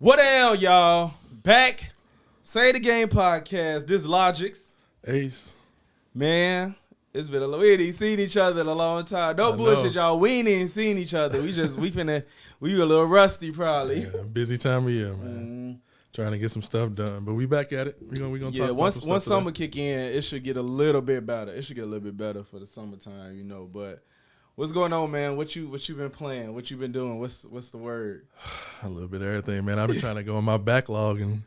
What the hell, y'all? Back. Say the Game podcast. This Logix. Ace. Man, it's been we ain't even seen each other in a long time. No bullshit, y'all. We ain't even seen each other. We a little rusty probably. Yeah, busy time of year, man. Trying to get some stuff done. But we back at it. We're gonna talk about once some stuff summer today. kick in, it should get a little bit better. It should get a little bit better for the summertime, you know. But what's going on, man? What you been playing? What you been doing? What's the word? A little bit of everything, man. I've been trying to go on my backlog and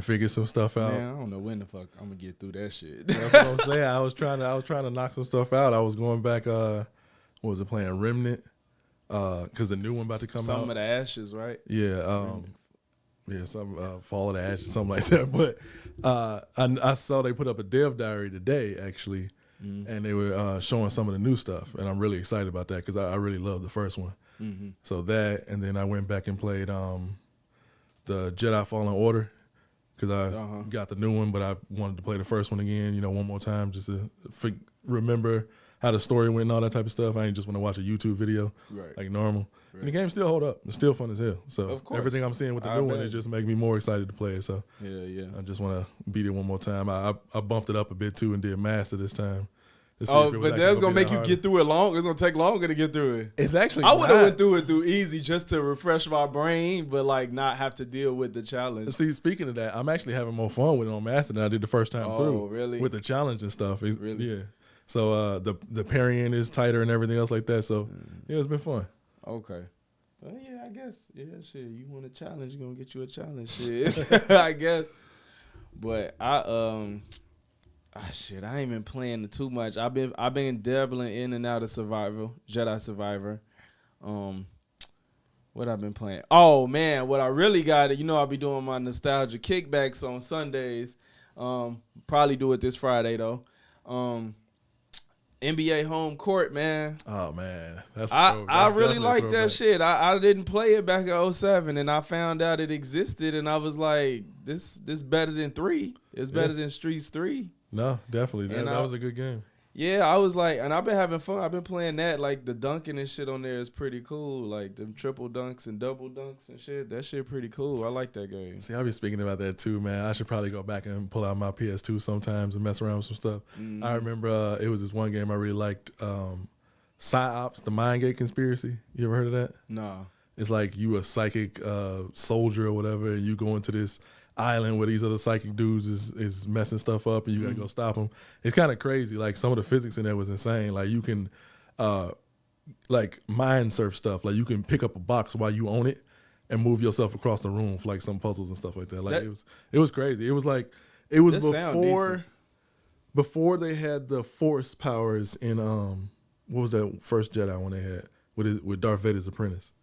figure some stuff out. Man, I don't know when the fuck I'm gonna get through that shit. That's what I'm saying. I was trying to knock some stuff out. I was going back. What was it, playing Remnant? Because the new one about to come out. Some of the Ashes, right? Yeah. Yeah, some Fall of the Ashes, something like that. But I saw they put up a dev diary today, actually, and they were showing some of the new stuff, and I'm really excited about that because I really love the first one. Mm-hmm. So that, and then I went back and played the Jedi Fallen Order because I got the new one, but I wanted to play the first one again, one more time just to remember how the story went and all that type of stuff. I ain't just want to watch a YouTube video like normal. Right. And the game still hold up. It's still fun as hell. So everything I'm seeing with the new one, it just makes me more excited to play it. So yeah. I just want to beat it one more time. I bumped it up a bit too and did Master this time. But that's gonna make you get through it long. It's gonna take longer to get through it. It's actually I would have went through it easy just to refresh my brain, but like not have to deal with the challenge. See, speaking of that, I'm actually having more fun with it on Master than I did the first time through. Really? With the challenge and stuff. Really? Yeah. So the parrying is tighter and everything else like that. So yeah, it's been fun. Okay. Well, yeah, I guess. Yeah, shit. You want a challenge? You're gonna get you a challenge, shit. I guess. But I ain't been playing it too much. I've been dabbling in and out of Jedi Survivor. What I've been playing? Oh man, what I really got it. I'll be doing my nostalgia kickbacks on Sundays. Probably do it this Friday though. NBA Home Court, man. Oh man, I really like that shit. I didn't play it back in 2007, and I found out it existed, and I was like, this better than 3. It's better than Streets 3. No, definitely. That was a good game. Yeah, I was like, and I've been having fun. I've been playing that. Like the dunking and shit on there is pretty cool. Like them triple dunks and double dunks and shit. That shit pretty cool. I like that game. See, I'll be speaking about that too, man. I should probably go back and pull out my PS2 sometimes and mess around with some stuff. Mm-hmm. I remember it was this one game I really liked, PsyOps, the Mind Gate Conspiracy. You ever heard of that? No. It's like you a psychic soldier or whatever, and you go into this island where these other psychic dudes is messing stuff up, and you gotta go stop them. It's kind of crazy. Like some of the physics in there was insane. Like you can, like mind surf stuff. Like you can pick up a box while you own it and move yourself across the room for like some puzzles and stuff like that. Like it was crazy. It was like it was before they had the Force powers in what was that first Jedi one they had with Darth Vader's apprentice.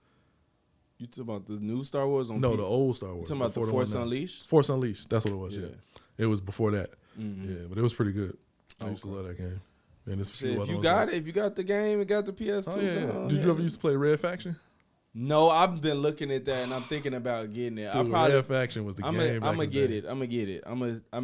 You talking about the new Star Wars? No, the old Star Wars. You talking about the Force Unleashed? Force Unleashed. That's what it was, yeah. It was before that. Mm-hmm. Yeah, but it was pretty good. I used to love that game. And if you got the game, it got the PS2. Oh, yeah. Did you ever used to play Red Faction? No, I've been looking at that, and I'm thinking about getting it. Dude, Red Faction was the game. I'm gonna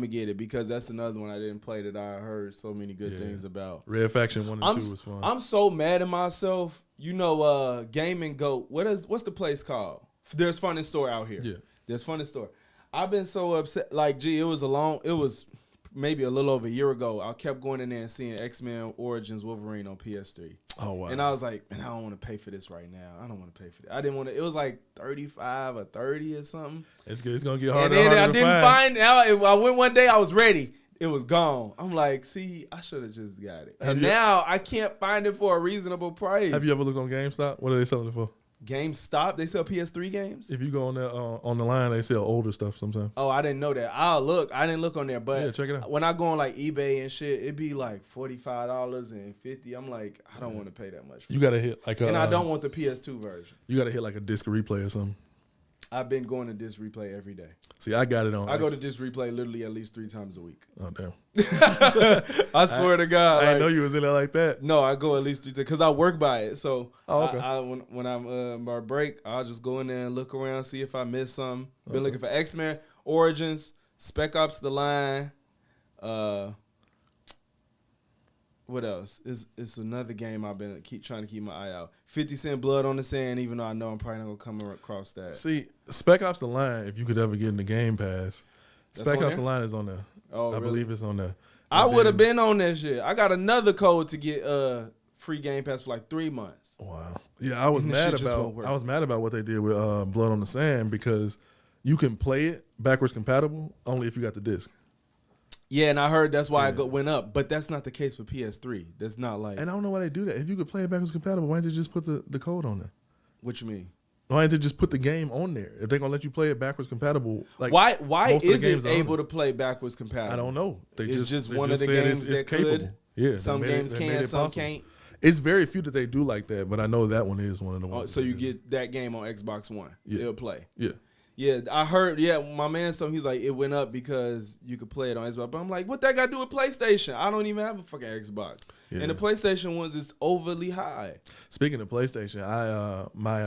get it because that's another one I didn't play that I heard so many good things about. Red Faction 1 and 2 was fun. I'm so mad at myself. Gaming Goat. What's the place called? There's Fun in Store out here. Yeah. There's Fun in Store. I've been so upset. Like, it was maybe a little over a year ago. I kept going in there and seeing X-Men Origins Wolverine on PS3. Oh, wow. And I was like, man, I don't want to pay for this right now. I don't want to pay for it. I didn't want to. It was like 35 or 30 or something. It's good. It's going to get harder and and harder I didn't find out. I went one day. I was ready. It was gone. I'm like, see, I should have just got it. And now I can't find it for a reasonable price. Have you ever looked on GameStop? What are they selling it for? GameStop? They sell PS3 games? If you go on there on the line, they sell older stuff sometimes. Oh, I didn't know that. I'll look. I didn't look on there, but yeah, check it out. When I go on like eBay and shit, it'd be like $45 and $50. I'm like, I don't want to pay that much. You gotta hit like and I don't want the PS2 version. You gotta hit like a disc replay or something. I've been going to Disc Replay every day. See, I got it on. I go to Disc Replay literally at least 3 times a week. Oh, damn. I swear to God. I didn't know you was in there like that. No, I go at least 3 times because I work by it. So okay. when I'm my break, I'll just go in there and look around, see if I missed something. Been looking for X-Men, Origins, Spec Ops: The Line, What else? It's another game I've been trying to keep my eye out. 50 Cent Blood on the Sand, even though I know I'm probably not going to come across that. See, Spec Ops The Line, if you could ever get in the Game Pass, Spec Ops The Line is on there. Oh, I believe it's on there. I would have been on that shit. I got another code to get free Game Pass for like 3 months. Wow. Yeah, I was mad about what they did with Blood on the Sand because you can play it backwards compatible only if you got the disc. Yeah, and I heard that's why it went up, but that's not the case for PS3. That's not like. And I don't know why they do that. If you could play it backwards compatible, why didn't you just put the code on there? What you mean? Why didn't they just put the game on there? If they're gonna let you play it backwards compatible, like why is it able to play backwards compatible? I don't know. It's just one of the games that could. Yeah, some games can, some can't. It's very few that they do like that, but I know that one is one of the ones. So you get that game on Xbox One. Yeah. It'll play. Yeah. Yeah, I heard. Yeah, my man told me, he's like, it went up because you could play it on Xbox. But I'm like, what that got to do with PlayStation? I don't even have a fucking Xbox. Yeah. And the PlayStation ones is overly high. Speaking of PlayStation, my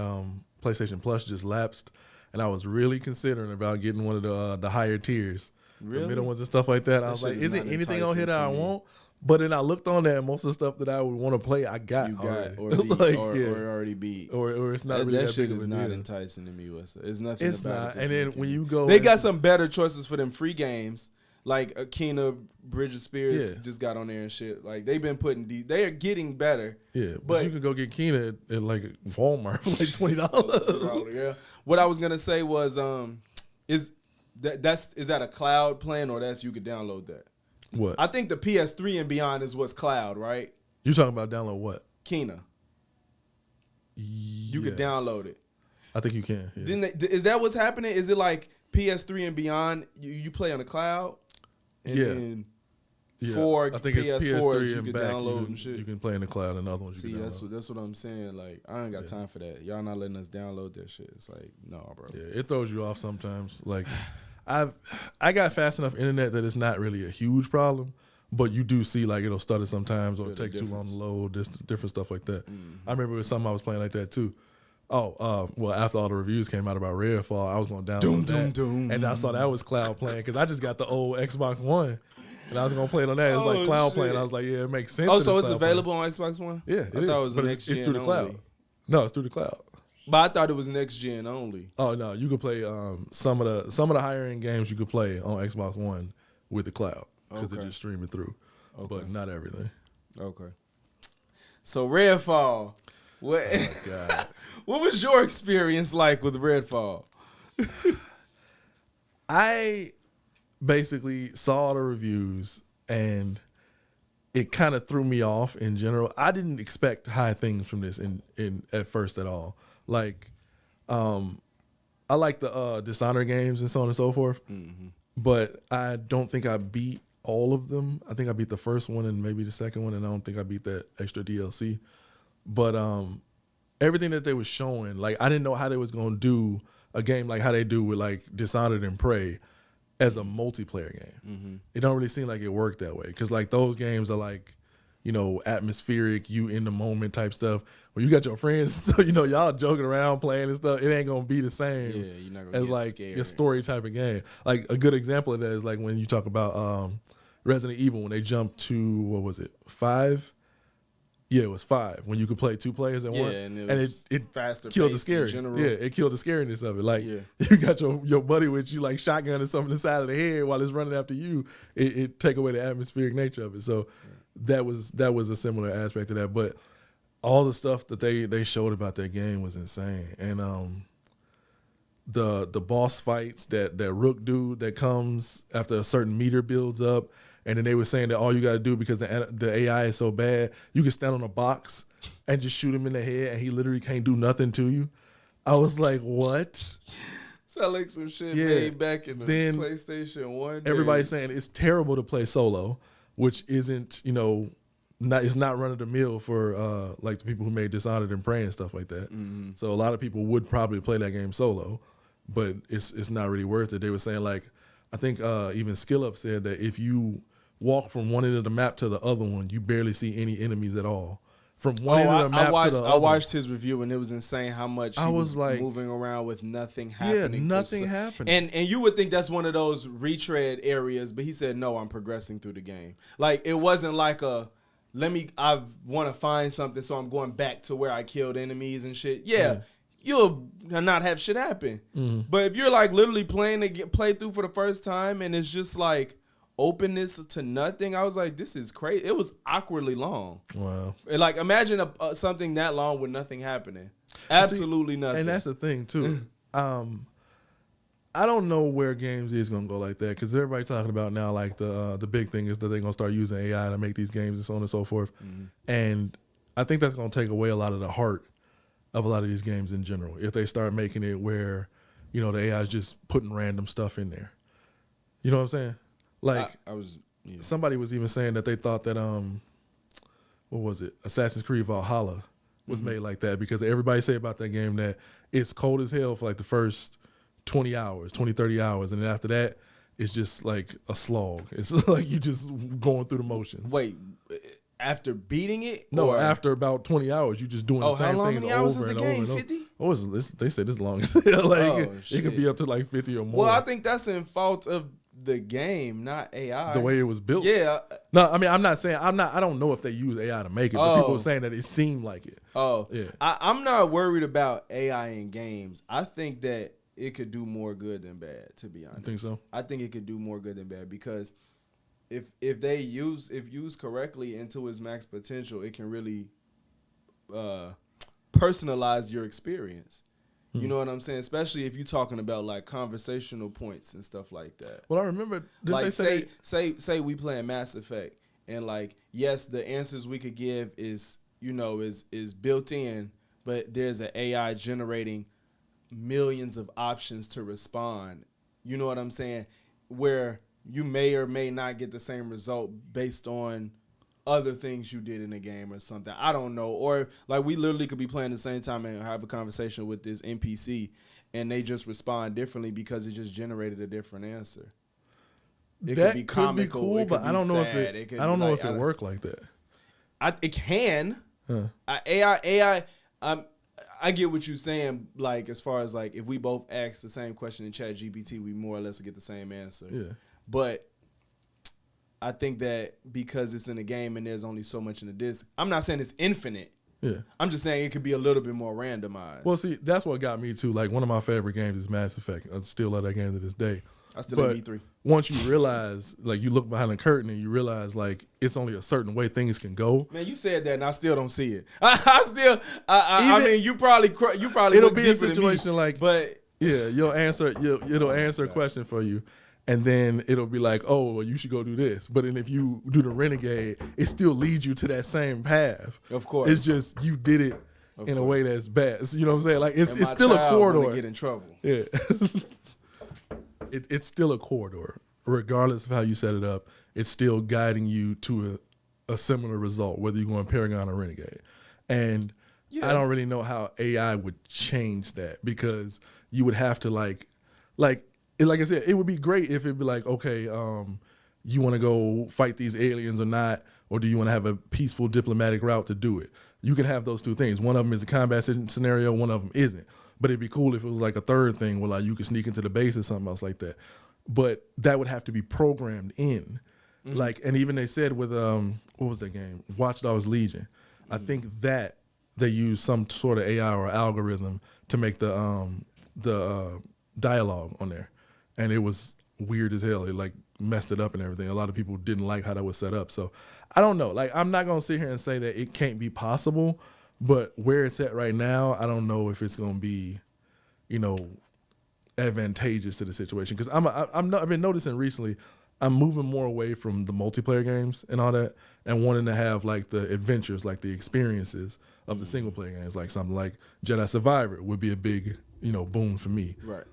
PlayStation Plus just lapsed, and I was really considering about getting one of the higher tiers, the middle ones and stuff like that. I was like, isn't anything on here that I want? But then I looked on there, and most of the stuff that I would want to play, I got already. Or already beat. Or it's not really that shit big of a is not deal. enticing to me. It's nothing. It's about not. And then when you go, they got some better choices for them free games. Like Akina, Bridge of Spirits just got on there and shit. Like they've been they are getting better. Yeah, but you can go get Kina at like Walmart for like $20. Yeah. What I was gonna say was, is that a cloud plan or that's you could download that? What? I think the PS3 and beyond is what's cloud, right? You talking about download what? Kina. You could download it. I think you can. Yeah. Is that what's happening? Is it like PS3 and beyond? You play on the cloud. And then for I think PS4s, it's PS3 you and can back. download and shit. You can play in the cloud, and other ones. See, you can that's what I'm saying. Like, I ain't got time for that. Y'all not letting us download that shit. It's like, no, bro. Yeah, it throws you off sometimes. Like, I got fast enough internet that it's not really a huge problem, but you do see like it'll stutter sometimes or take too long to load. This different stuff like that. I remember it was something I was playing like that too. Oh, well, after all the reviews came out about Redfall, I was going to download that. And I saw that was cloud playing because I just got the old Xbox One. And I was going to play it on that. It was like cloud playing. I was like, yeah, it makes sense. Oh, so it's available on Xbox One? Yeah, it is. I thought it was but next gen it's through the cloud. only. No, it's through the cloud. But I thought it was next gen only. Oh, no, you could play some of the higher end games you could play on Xbox One with the cloud because they just stream it through. But not everything. Okay. So Redfall. What? Oh my God. What was your experience like with Redfall? I basically saw the reviews and it kind of threw me off in general. I didn't expect high things from this in at first at all. Like, I like the Dishonored games and so on and so forth, but I don't think I beat all of them. I think I beat the first one and maybe the second one, and I don't think I beat that extra DLC. But everything that they were showing, like I didn't know how they was gonna do a game like how they do with like Dishonored and Prey as a multiplayer game. It don't really seem like it worked that way because like those games are like, you know, atmospheric, you in the moment type stuff. When you got your friends, so, you know, y'all joking around playing and stuff, it ain't gonna be the same you're not gonna as get like scared. your story type of game. Like a good example of that is like when you talk about Resident Evil when they jumped to what was it 5? Yeah, it was 5 when you could play 2 players at once, and it faster killed the paced scary. in general. Yeah, it killed the scariness of it. Like you got your buddy with you, like shotgunning something inside of the head while it's running after you. It take away the atmospheric nature of it. So that was a similar aspect of that. But all the stuff that they showed about that game was insane, and the boss fights that Rook dude that comes after a certain meter builds up. And then they were saying that all you got to do because the AI is so bad, you can stand on a box and just shoot him in the head and he literally can't do nothing to you. I was like, what? Sound like some shit made back in the PlayStation 1 days. Everybody's saying it's terrible to play solo, which isn't, you know, it's not run of the mill for like the people who made Dishonored and Prey and stuff like that. So a lot of people would probably play that game solo, but it's not really worth it. They were saying like, I think even SkillUp said that if you walk from one end of the map to the other one, you barely see any enemies at all. From one end of the map to the other. I watched his review and it was insane how much I was like moving around with nothing happening. Yeah, nothing happening. And you would think that's one of those retread areas, but he said no, I'm progressing through the game. Like it wasn't like a I want to find something, so I'm going back to where I killed enemies and shit. Yeah. You'll not have shit happen. But if you're like literally playing to play through for the first time and it's just like openness to nothing, I was like, this is crazy. It was awkwardly long. Wow. And like imagine something that long with nothing happening. Absolutely nothing. And that's the thing too. I don't know where games is gonna go like that because everybody talking about now like the big thing is that they're gonna start using AI to make these games and so on and so forth. And I think that's gonna take away a lot of the heart of a lot of these games in general. If they start making it where, you know, the AI is just putting random stuff in there. You know what I'm saying? Like somebody was even saying that they thought that what was it? Assassin's Creed Valhalla was made like that because everybody say about that game that it's cold as hell for like the first 20 hours, 20, 30 hours. And then after that, it's just like a slog. It's like you just going through the motions. Wait, after beating it? No, after about 20 hours, you just doing the same thing over and over and over. 50? Oh, they said it's long as hell. Like it could be up to like 50 or more. Well, I think that's in fault of the game, not AI. The way it was built. Yeah. No, I mean, I don't know if they use AI to make it, but people were saying that it seemed like it. Oh. Yeah. I'm not worried about AI in games. I think that it could do more good than bad, to be honest. You think so? I think it could do more good than bad because if used correctly into its max potential, it can really personalize your experience. You know what I'm saying? Especially if you're talking about like conversational points and stuff like that. Well, I remember like they say we playing Mass Effect and like yes, the answers we could give is built in, but there's an AI generating millions of options to respond. You know what I'm saying? Where you may or may not get the same result based on other things you did in the game or something. I don't know. Or like we literally could be playing at the same time and have a conversation with this NPC and they just respond differently because it just generated a different answer. It that could be comical, cool, but I don't know if it worked like that. It can. AI. I get what you're saying. Like as far as like if we both ask the same question in ChatGPT, we more or less get the same answer. Yeah. But I think that because it's in a game and there's only so much in the disc, I'm not saying it's infinite. Yeah. I'm just saying it could be a little bit more randomized. Well, see, that's what got me too. Like one of my favorite games is Mass Effect. I still love that game to this day. I still have E3. Once you realize, like you look behind the curtain and you realize like it's only a certain way things can go. Man, you said that and I still don't see it. I mean, you probably it'll be a situation like, but yeah, it'll answer a question for you. And then it'll be like, oh, well, you should go do this. But then if you do the Renegade, it still leads you to that same path. Of course. It's just you did it in a way that's bad. So, you know what I'm saying? Like it's still a corridor. Get in trouble. Yeah. It's still a corridor. Regardless of how you set it up, it's still guiding you to a similar result, whether you're going Paragon or Renegade. And I don't really know how AI would change that because you would have to like I said, it would be great if it'd be like, okay, you want to go fight these aliens or not, or do you want to have a peaceful diplomatic route to do it? You can have those two things. One of them is a combat scenario, one of them isn't. But it'd be cool if it was like a third thing where like you could sneak into the base or something else like that. But that would have to be programmed in. Mm-hmm. Like, and even they said with what was that game? Watch Dogs Legion. Mm-hmm. I think that they used some sort of AI or algorithm to make the dialogue on there. And it was weird as hell. It like messed it up and everything. A lot of people didn't like how that was set up. So I don't know. Like I'm not gonna sit here and say that it can't be possible, but where it's at right now, I don't know if it's gonna be, advantageous to the situation. Because I've been noticing recently, I'm moving more away from the multiplayer games and all that, and wanting to have like the adventures, like the experiences of the single player games. Like something like Jedi Survivor would be a big, boom for me. Right.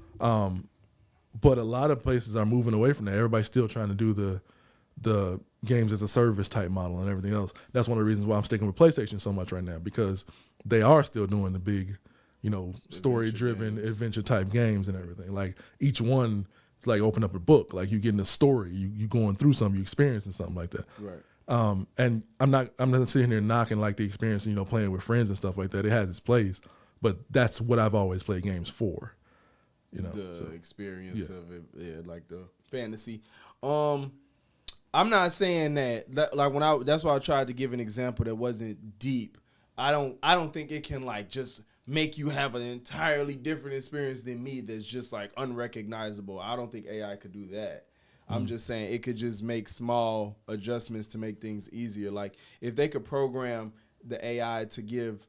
But a lot of places are moving away from that. Everybody's still trying to do the games as a service type model and everything else. That's one of the reasons why I'm sticking with PlayStation so much right now, because they are still doing the big, story-driven adventure type games and everything. Like each one is like open up a book. Like you getting a story, you going through something, you experiencing something like that. Right. And I'm not sitting here knocking like the experience, playing with friends and stuff like that. It has its place, but that's what I've always played games for. The experience of it, like the fantasy. I'm not saying that like that's why I tried to give an example that wasn't deep. I don't think it can like just make you have an entirely different experience than me that's just like unrecognizable. I don't think AI could do that. I'm just saying it could just make small adjustments to make things easier. Like if they could program the AI to give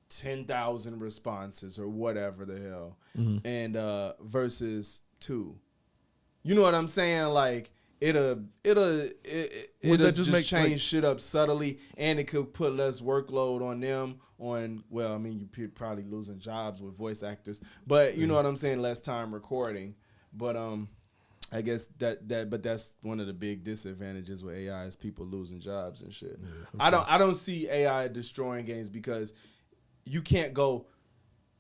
10,000 responses or whatever the hell, and versus 2. You know what I'm saying? Like it'll just change shit up subtly, and it could put less workload on them. Well, I mean, you're probably losing jobs with voice actors, but you know what I'm saying? Less time recording. But I guess but that's one of the big disadvantages with AI is people losing jobs and shit. Yeah, I don't see AI destroying games because you can't go.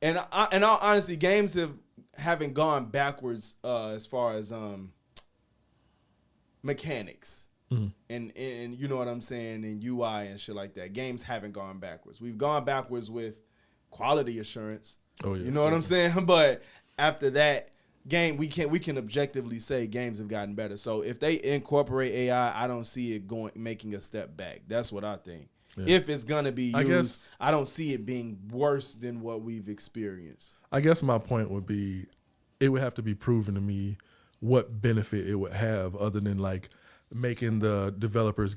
And in all honesty, games haven't gone backwards as far as mechanics and you know what I'm saying, and UI and shit like that. Games haven't gone backwards. We've gone backwards with quality assurance. Oh yeah, you know what I'm saying. But after that, we can objectively say games have gotten better. So if they incorporate AI, I don't see it making a step back. That's what I think. Yeah. If it's gonna be used, I don't see it being worse than what we've experienced. I guess my point would be, it would have to be proven to me what benefit it would have other than like making the developers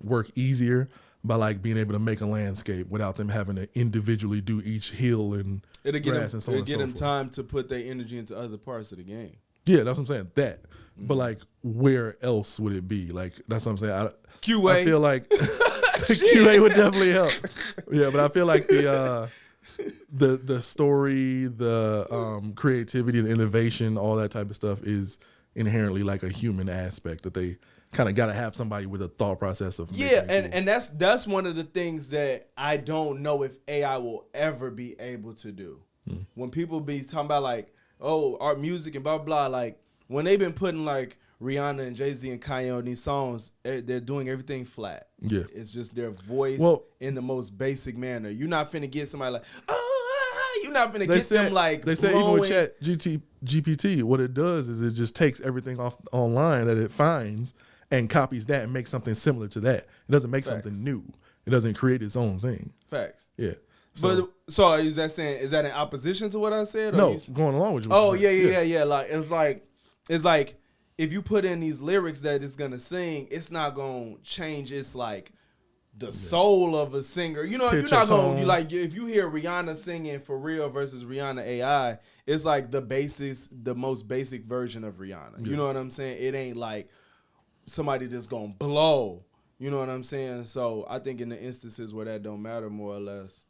work easier by like being able to make a landscape without them having to individually do each hill and grass and so on and so forth. It'll get them time to put their energy into other parts of the game. Yeah, that's what I'm saying. That. But like, where else would it be? Like, that's what I'm saying. QA. I feel like QA would definitely help. Yeah, but I feel like the story, the creativity and innovation, all that type of stuff is inherently like a human aspect that they kind of got to have somebody with a thought process of. Yeah, and that's one of the things that I don't know if AI will ever be able to do. When people be talking about like, oh, art music and blah, blah, like when they've been putting like Rihanna and Jay-Z and Kanye on these songs, they're doing everything flat. Yeah. It's just their voice in the most basic manner. You're not finna get somebody like, you're not finna get them like they say even with Chat GPT, what it does is it just takes everything off online that it finds and copies that and makes something similar to that. It doesn't make something new. It doesn't create its own thing. Facts. Yeah. So is that in opposition to what I said? Or no, going along with you. Oh yeah. Like it's like if you put in these lyrics that it's gonna sing, it's not gonna change. It's like the soul of a singer. You know, you're not gonna be like, if you hear Rihanna singing for real versus Rihanna AI, it's like the most basic version of Rihanna. You know what I'm saying? It ain't like somebody that's gonna blow. You know what I'm saying? So I think in the instances where that don't matter, more or less.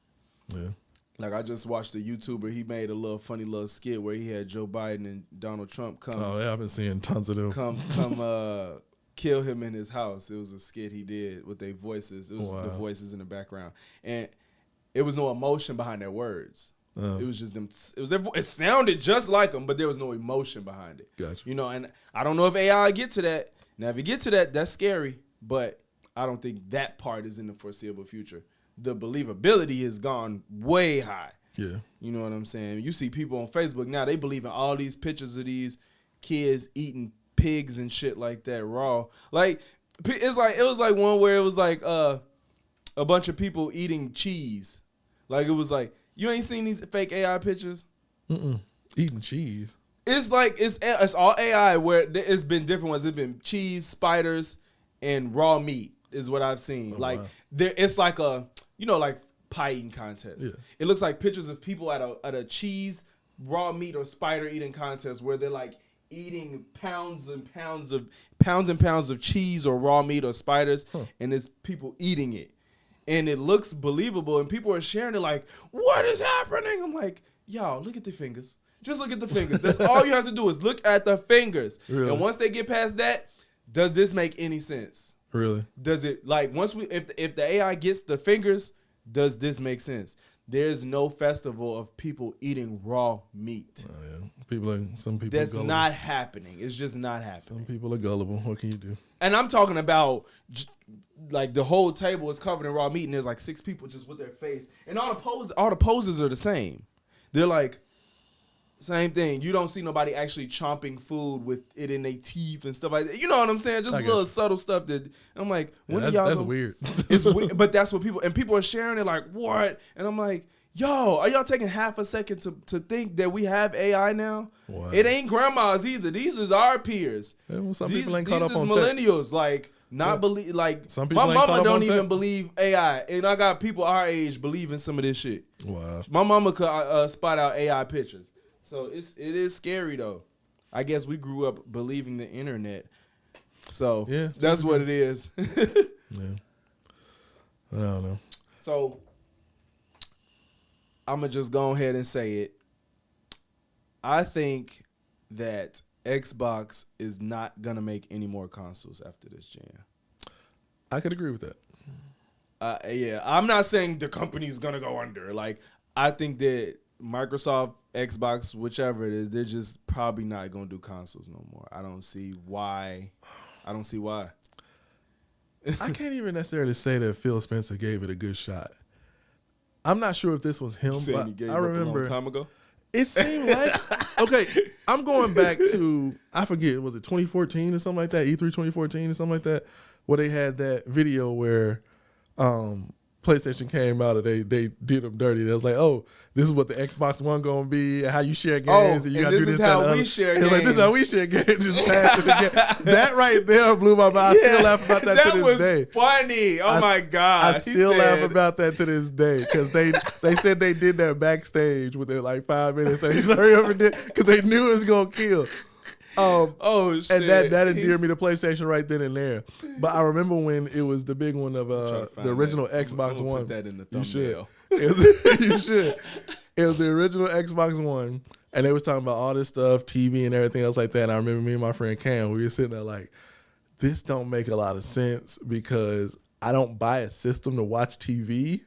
Yeah. Like I just watched a YouTuber. He made a funny little skit where he had Joe Biden and Donald Trump come. Oh yeah, I've been seeing tons of them. Come kill him in his house. It was a skit he did with their voices. It was the voices in the background, and it was no emotion behind their words. It was just them. It sounded just like them, but there was no emotion behind it. Gotcha. You know, and I don't know if AI get to that. Now, if you get to that, that's scary. But I don't think that part is in the foreseeable future. The believability has gone way high. Yeah. You know what I'm saying? You see people on Facebook now, they believe in all these pictures of these kids eating pigs and shit like that raw. Like it was like one where it was like a bunch of people eating cheese. Like it was like, you ain't seen these fake AI pictures? Eating cheese. It's like it's all AI where it's been different ones. It's been cheese, spiders, and raw meat is what I've seen. It's like a like pie eating contest. Yeah. It looks like pictures of people at a cheese, raw meat, or spider eating contest where they're like eating pounds and pounds of cheese or raw meat or spiders, and there's people eating it. And it looks believable, and people are sharing it like, what is happening? I'm like, y'all, look at the fingers. Just look at the fingers. That's all you have to do is look at the fingers. Really? And once they get past that, does this make any sense? Really? Does it, like, if the AI gets the fingers, does this make sense? There's no festival of people eating raw meat. Oh, yeah. Some people that's not happening. It's just not happening. Some people are gullible. What can you do? And I'm talking about like the whole table is covered in raw meat, and there's like 6 people just with their face, and all the poses are the same. They're like Same thing. You don't see nobody actually chomping food with it in their teeth and stuff like that. You know what I'm saying? Just little subtle stuff that I'm like, when are y'all? That's weird. It's weird, but that's what people are sharing it like, what? And I'm like, yo, are y'all taking half a second to think that we have AI now? Wow. It ain't grandmas either. These is our peers. Yeah, well, some people ain't caught up on millennials. Tech. Like not believe. Like some people my mama don't even believe AI, and I got people our age believing some of this shit. Wow. My mama could spot out AI pictures. So it is scary though. I guess we grew up believing the internet. So yeah, that's what it is. Yeah. I don't know. So I'm going to just go ahead and say it. I think that Xbox is not going to make any more consoles after this gen. I could agree with that. Yeah, I'm not saying the company's going to go under. Like, I think that Microsoft, Xbox, whichever it is, they're just probably not going to do consoles no more. I don't see why. I can't even necessarily say that Phil Spencer gave it a good shot. I'm not sure if this was him, but I remember a long time ago. It seemed like okay. I'm going back to I forget, was it 2014 or something like that? E3 2014 or something like that, where they had that video where PlayStation came out and they did them dirty. They was like, oh, this is what the Xbox One gonna be, and how you share games, and you gotta do this. How we share games. Like, this is how we share games. Just pass it again. That right there blew my mind. I still laugh about that to this day. That was funny. Oh my god! I still laugh about that to this day because they said they did that backstage within like 5 minutes. So he's hurry up and did because they knew it was gonna kill. Shit. And that endeared me to PlayStation right then and there. But I remember when it was the big one of the original Xbox One. Put that in the thumbnail. You should. It was the original Xbox One, and they was talking about all this stuff, TV and everything else like that. And I remember me and my friend Cam, we were sitting there like, this don't make a lot of sense because I don't buy a system to watch TV.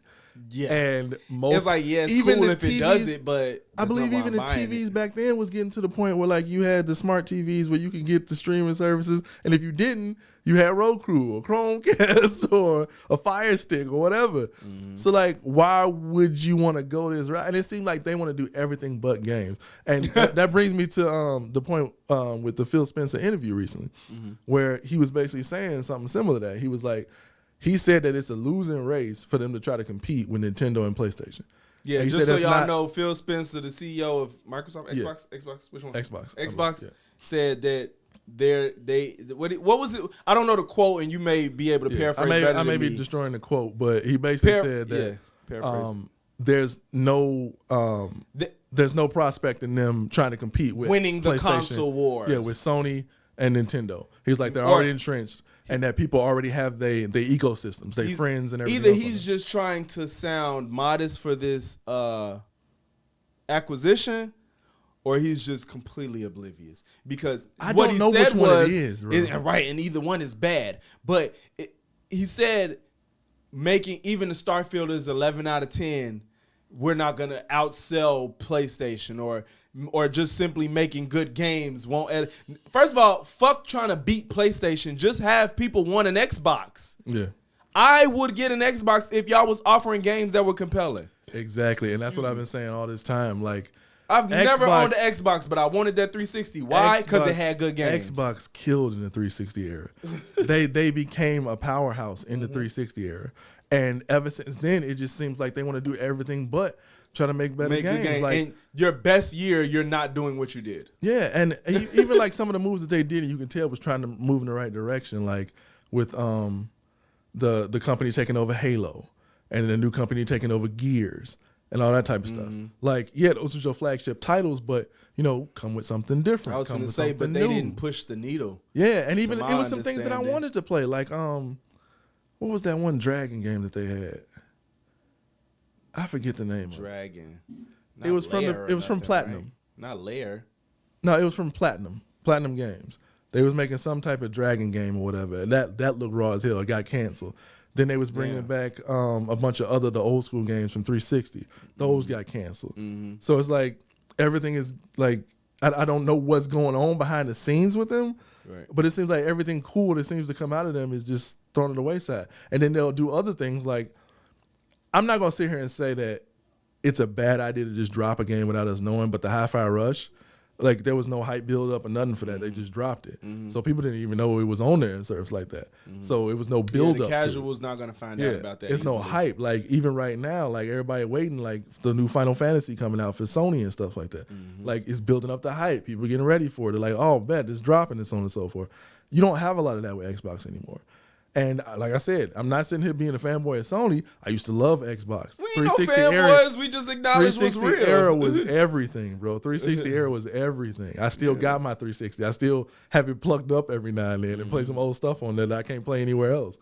Yeah, and it's like it's even cool if TVs, it does it, but I believe even the TVs back then was getting to the point where like you had the smart TVs where you can get the streaming services, and if you didn't, you had Roku or Chromecast or a Fire Stick or whatever. Mm-hmm. So like, why would you want to go this route? And it seemed like they want to do everything but games, and that brings me to the point with the Phil Spencer interview recently, where he was basically saying something similar to that. He was like, he said that it's a losing race for them to try to compete with Nintendo and PlayStation. Yeah, just so y'all know, Phil Spencer, the CEO of Microsoft, Xbox, which one? Xbox said that what was it? I don't know the quote, and you may be able to paraphrase better than me. I may be destroying the quote, but he basically said that there's no prospect in them trying to compete with winning the console wars. Yeah, with Sony and Nintendo. He's like they're already entrenched. And that people already have their ecosystems, their friends and everything. Either he's just trying to sound modest for this acquisition, or he's just completely oblivious. Because I don't know which one it is. Right, and either one is bad. But he said making even the Starfield is 11 out of 10, we're not going to outsell PlayStation or just simply making good games won't edit. First of all, fuck trying to beat PlayStation. Just have people want an Xbox. Yeah. I would get an Xbox if y'all was offering games that were compelling. Exactly. And that's what I've been saying all this time. Like, I've never owned an Xbox, but I wanted that 360. Why? Because it had good games. Xbox killed in the 360 era. They became a powerhouse in the 360 era. And ever since then, it just seems like they want to do everything but try to make better games. Like, and your best year, you're not doing what you did. Yeah, and even like some of the moves that they did, you can tell was trying to move in the right direction. Like with the company taking over Halo, and the new company taking over Gears, and all that type of stuff. Like, yeah, those are your flagship titles, but come with something different. I was going to say, but they didn't push the needle. Yeah, and even it was some things that I wanted to play, like what was that one Dragon game that they had? I forget the name. Dragon. It was from Platinum. Right? Not Lair. No, it was from Platinum. Platinum Games. They was making some type of Dragon game or whatever. And that looked raw as hell. It got canceled. Then they was bringing back a bunch of the old school games from 360. Those got canceled. Mm-hmm. So it's like everything is like I don't know what's going on behind the scenes with them. Right. But it seems like everything cool that seems to come out of them is just thrown to the wayside. And then they'll do other things like, I'm not going to sit here and say that it's a bad idea to just drop a game without us knowing. But the Hi-Fi Rush, like there was no hype build up or nothing for that. They just dropped it. So people didn't even know it was on there and stuff like that. So it was no build up. The casual's not gonna find out about that. It's easily. no hype. Like even right now, like everybody waiting, like the new Final Fantasy coming out for Sony and stuff like that. Like it's building up the hype. People getting ready for it. They're like, oh, bet it's dropping and so on and so forth. You don't have a lot of that with Xbox anymore. And like I said, I'm not sitting here being a fanboy of Sony. I used to love Xbox. We ain't no fanboys. We just acknowledge what's real. 360 era was everything, bro. 360 era was everything. I still got my 360. I still have it plugged up every now and then and play some old stuff on that I can't play anywhere else.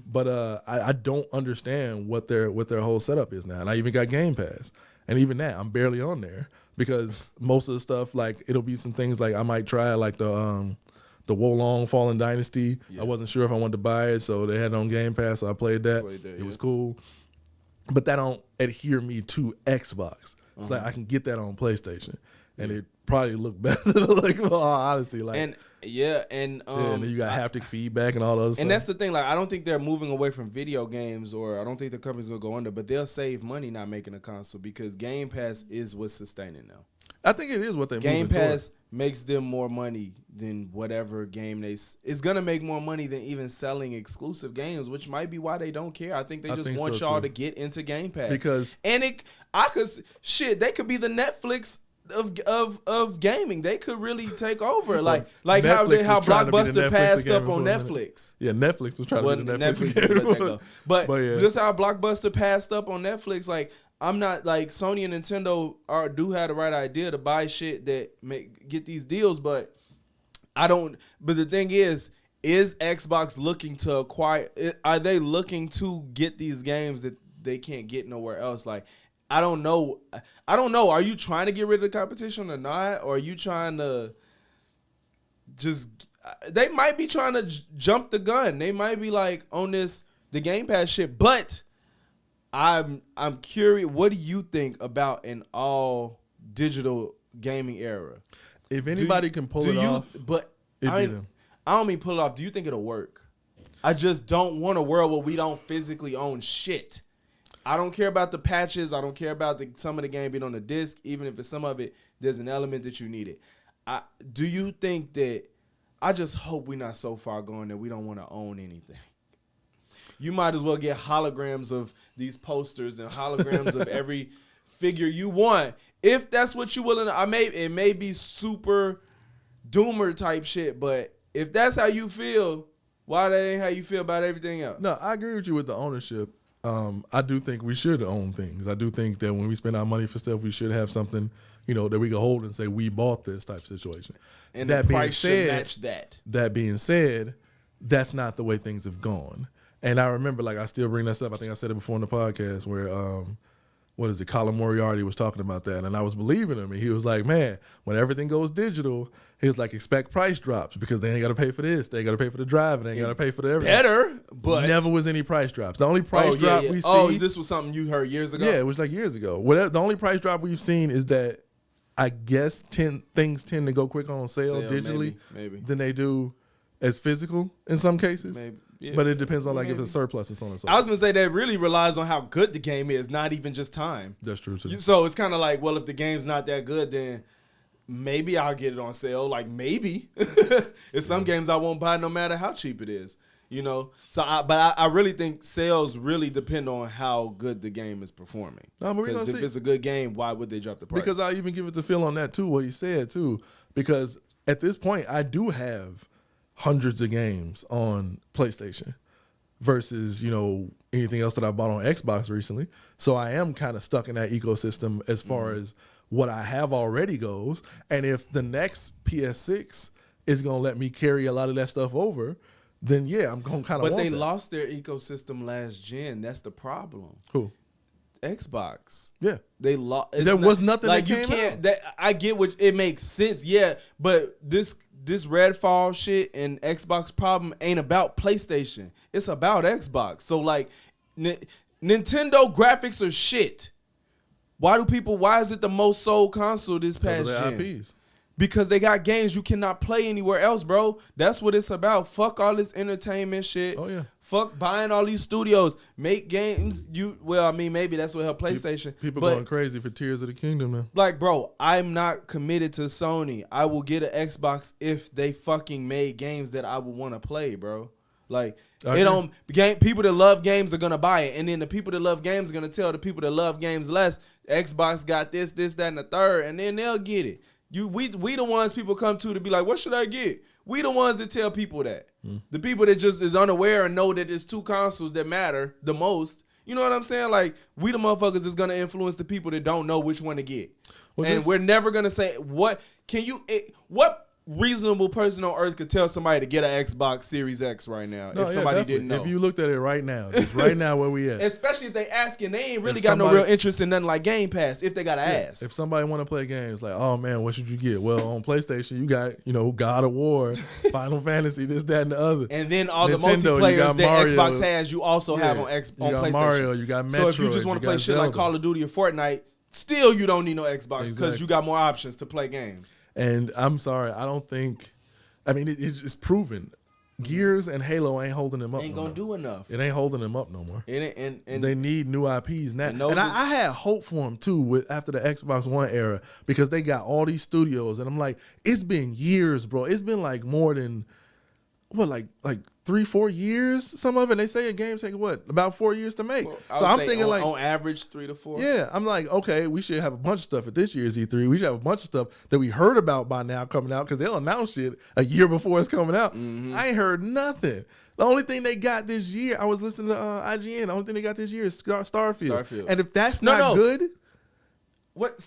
But I don't understand what their whole setup is now. And I even got Game Pass. And even that, I'm barely on there because most of the stuff, like it'll be some things like I might try like the Wolong Fallen Dynasty. I wasn't sure if I wanted to buy it, so they had it on Game Pass, so I played that. It was cool. But that don't adhere me to Xbox. It's like I can get that on PlayStation. And it probably look better, like honestly. Like and then you got haptic feedback and all those stuff. And that's the thing, like I don't think they're moving away from video games, or I don't think the company's gonna go under, but they'll save money not making a console because Game Pass is what's sustaining them. I think it is what they Game Pass makes them more money than whatever game it's gonna make more money than even selling exclusive games, which might be why they don't care. I think they just want y'all to get into Game Pass because they could be the Netflix of gaming. They could really take over, like how Blockbuster passed up on Netflix. Yeah, Netflix was trying to be the Netflix. But just how Blockbuster passed up on Netflix, like. I'm not like Sony and Nintendo do have the right idea to buy shit that get these deals, but I don't. But the thing is Xbox looking to acquire? Are they looking to get these games that they can't get nowhere else? Like I don't know. Are you trying to get rid of the competition or not? Or are you trying to just? They might be trying to jump the gun. They might be like on the Game Pass shit, but. I'm curious. What do you think about an all digital gaming era? If anybody can pull it off, but I don't mean pull it off. Do you think it'll work? I just don't want a world where we don't physically own shit. I don't care about the patches. I don't care about some of the game being on the disc. Even if it's some of it, there's an element that you need it. Do you think that? I just hope we're not so far gone that we don't want to own anything. You might as well get holograms of these posters and holograms of every figure you want. If that's what you willing to, it may be super doomer type shit, but if that's how you feel, why that ain't how you feel about everything else? No, I agree with you with the ownership. I do think we should own things. I do think that when we spend our money for stuff, we should have something, that we can hold and say we bought this type of situation. And that the price should match that. That being said, that's not the way things have gone. And I remember, like, I still bring this up. I think I said it before in the podcast where, Colin Moriarty was talking about that. And I was believing him. And he was like, man, when everything goes digital, he was like, expect price drops because they ain't got to pay for this. They ain't got to pay for the drive. They ain't got to pay for the everything. Better, but. Never was any price drops. The only price drop we see. Oh, this was something you heard years ago? Yeah, it was like years ago. The only price drop we've seen is that I guess things tend to go quick on sale digitally maybe. Than they do as physical in some cases. Maybe. Yeah, but it depends on if it's surplus and so on and so forth. I was going to say that really relies on how good the game is, not even just time. That's true too. So it's kind of like, well, if the game's not that good, then maybe I'll get it on sale. Like maybe. It's some games I won't buy no matter how cheap it is. So I really think sales really depend on how good the game is performing. Because if it's a good game, why would they drop the price? Because I even give it to Phil on that too, what he said too. Because at this point, I do have hundreds of games on PlayStation versus, anything else that I bought on Xbox recently. So I am kind of stuck in that ecosystem as far as what I have already goes. And if the next PS6 is going to let me carry a lot of that stuff over, then yeah, I'm going to kind of But they lost their ecosystem last gen. That's the problem. Who? Xbox. Yeah. They lost. There was nothing like that came out. I get what it makes sense. Yeah. But this Redfall shit and Xbox problem ain't about PlayStation. It's about Xbox. So like Nintendo graphics are shit. Why is it the most sold console this past gen? IPs. Because they got games you cannot play anywhere else, bro. That's what it's about. Fuck all this entertainment shit. Oh, yeah. Fuck buying all these studios. Make games. Maybe that's what helped PlayStation. People going crazy for Tears of the Kingdom now. Like, bro, I'm not committed to Sony. I will get an Xbox if they fucking made games that I would want to play, bro. Like, people that love games are gonna buy it, and then the people that love games are gonna tell the people that love games less, Xbox got this, that, and the third, and then they'll get it. We the ones people come to be like, what should I get? We the ones that tell people that. The people that just is unaware and know that there's two consoles that matter the most. You know what I'm saying? Like, we the motherfuckers is gonna influence the people that don't know which one to get. And we're never gonna say what reasonable person on earth could tell somebody to get an Xbox Series X right now if somebody didn't know. If you looked at it right now, just right now where we at. Especially if they asking, they ain't really got no real interest in nothing like Game Pass if they got to ask. If somebody want to play games, like, oh man, what should you get? Well, on PlayStation, you got, God of War, Final Fantasy, this, that, and the other. And then all Nintendo, the multiplayers that Mario, Xbox has, you also have on PlayStation. You got Mario, you got Metroid. So if you just want to play shit like Call of Duty or Fortnite, still you don't need no Xbox because you got more options to play games. And I'm sorry, I don't think... it's proven. Gears and Halo ain't holding them up. Ain't gonna do enough. It ain't holding them up no more. And they need new IPs now. And I had hope for them too after the Xbox One era because they got all these studios, and I'm like, it's been years, bro. It's been like more than like 3-4 years. Some of it, they say a game take about 4 years to make. So I'm thinking on average 3 to 4. Yeah, I'm like, okay, we should have a bunch of stuff at this year's E3. We should have a bunch of stuff that we heard about by now coming out because they'll announce shit a year before it's coming out. I ain't heard nothing. The only thing they got this year, I was listening to IGN. The only thing they got this year is Starfield. And if that's not good, what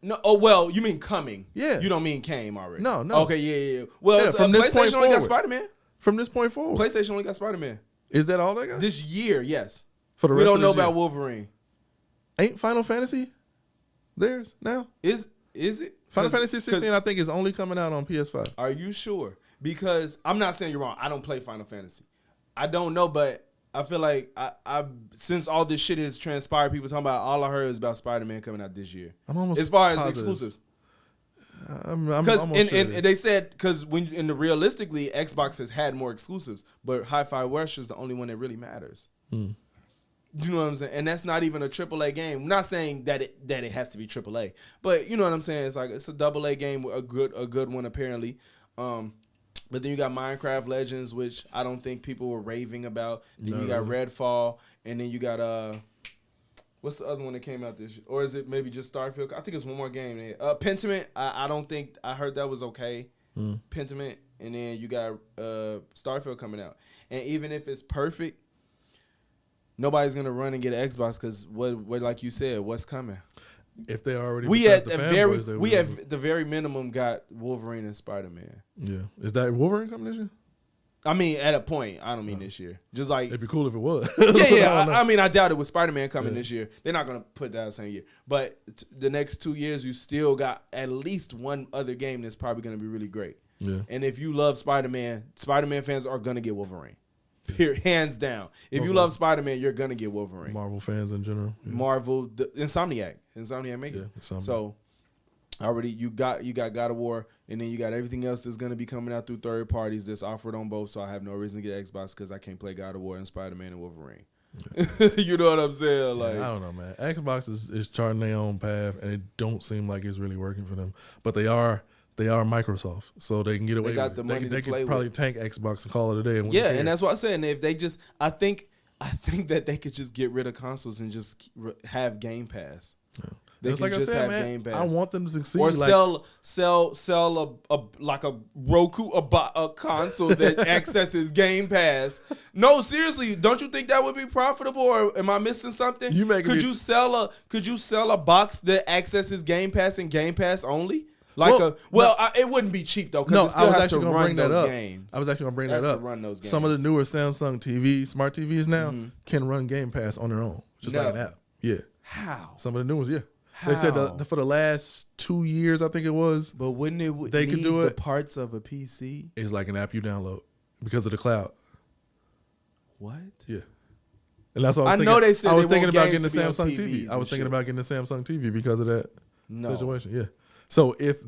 No, oh well, you mean coming? Yeah, you don't mean came already. No. Okay, yeah. Well, from this point PlayStation only got Spider-Man. From this point forward, PlayStation only got Spider-Man. Is that all they got this year? Yes. For the rest we don't of know this year. about Wolverine. Ain't Final Fantasy theirs now? Is it? Final Fantasy 16? I think is only coming out on PS5. Are you sure? Because I'm not saying you're wrong. I don't play Final Fantasy. I don't know, but I feel like I since all this shit has transpired, people talking about all I heard is about Spider-Man coming out this year. I'm almost as far positive. As exclusives. I'm almost and they said because realistically Xbox has had more exclusives, but Hi-Fi Rush is the only one that really matters. You know what I'm saying? And that's not even a AAA game. I'm not saying that it has to be AAA, but you know what I'm saying? It's like it's a AA game, a good one apparently. But then you got Minecraft Legends, which I don't think people were raving about. Then you got Redfall, and then you got what's the other one that came out this year? Or is it maybe just Starfield? I think it's one more game. Pentiment, I don't think I heard that was okay. Pentiment, and then you got Starfield coming out. And even if it's perfect, nobody's gonna run and get an Xbox because what like you said, what's coming? If they already we at the very minimum got Wolverine and Spider-Man. Yeah, is that Wolverine coming this year? I mean, at a point, I don't mean this year. Just like it'd be cool if it was. Yeah. I mean, I doubt it with Spider-Man coming this year. They're not gonna put that the same year. But the next 2 years, you still got at least one other game that's probably gonna be really great. Yeah. And if you love Spider-Man fans are gonna get Wolverine. Hands down. If you love Spider-Man, you're gonna get Wolverine. Marvel fans in general. Yeah. Marvel, Insomniac make it. So already you got God of War, and then you got everything else that's gonna be coming out through third parties that's offered on both. So I have no reason to get Xbox because I can't play God of War and Spider-Man and Wolverine. Yeah. You know what I'm saying? Like, I don't know, man. Xbox is charting their own path, and it don't seem like it's really working for them. But they are Microsoft, so they can get away. They got the money to play with. Probably tank Xbox and call it a day. And that's what I said. And if they just, I think that they could just get rid of consoles and just have Game Pass. Yeah. They can just have Game Pass. I want them to succeed. Or sell a Roku a console that accesses Game Pass. No, seriously, don't you think that would be profitable? Or am I missing something? Could you sell a box that accesses Game Pass and Game Pass only? It wouldn't be cheap though, because it still has to run those games. I was actually gonna bring that up. Some of the newer Samsung TV, smart TVs now can run Game Pass on their own, just like an app. Yeah. How? Some of the new ones, yeah. How? They said for the last 2 years, I think it was. But wouldn't it they need could do the parts of a PC? It's like an app you download because of the cloud. What? Yeah. And that's what I was thinking. Know they said I was they thinking want about getting the games to be on Samsung TVs TV. I was thinking shit. about getting the Samsung TV because of that situation. Yeah. So if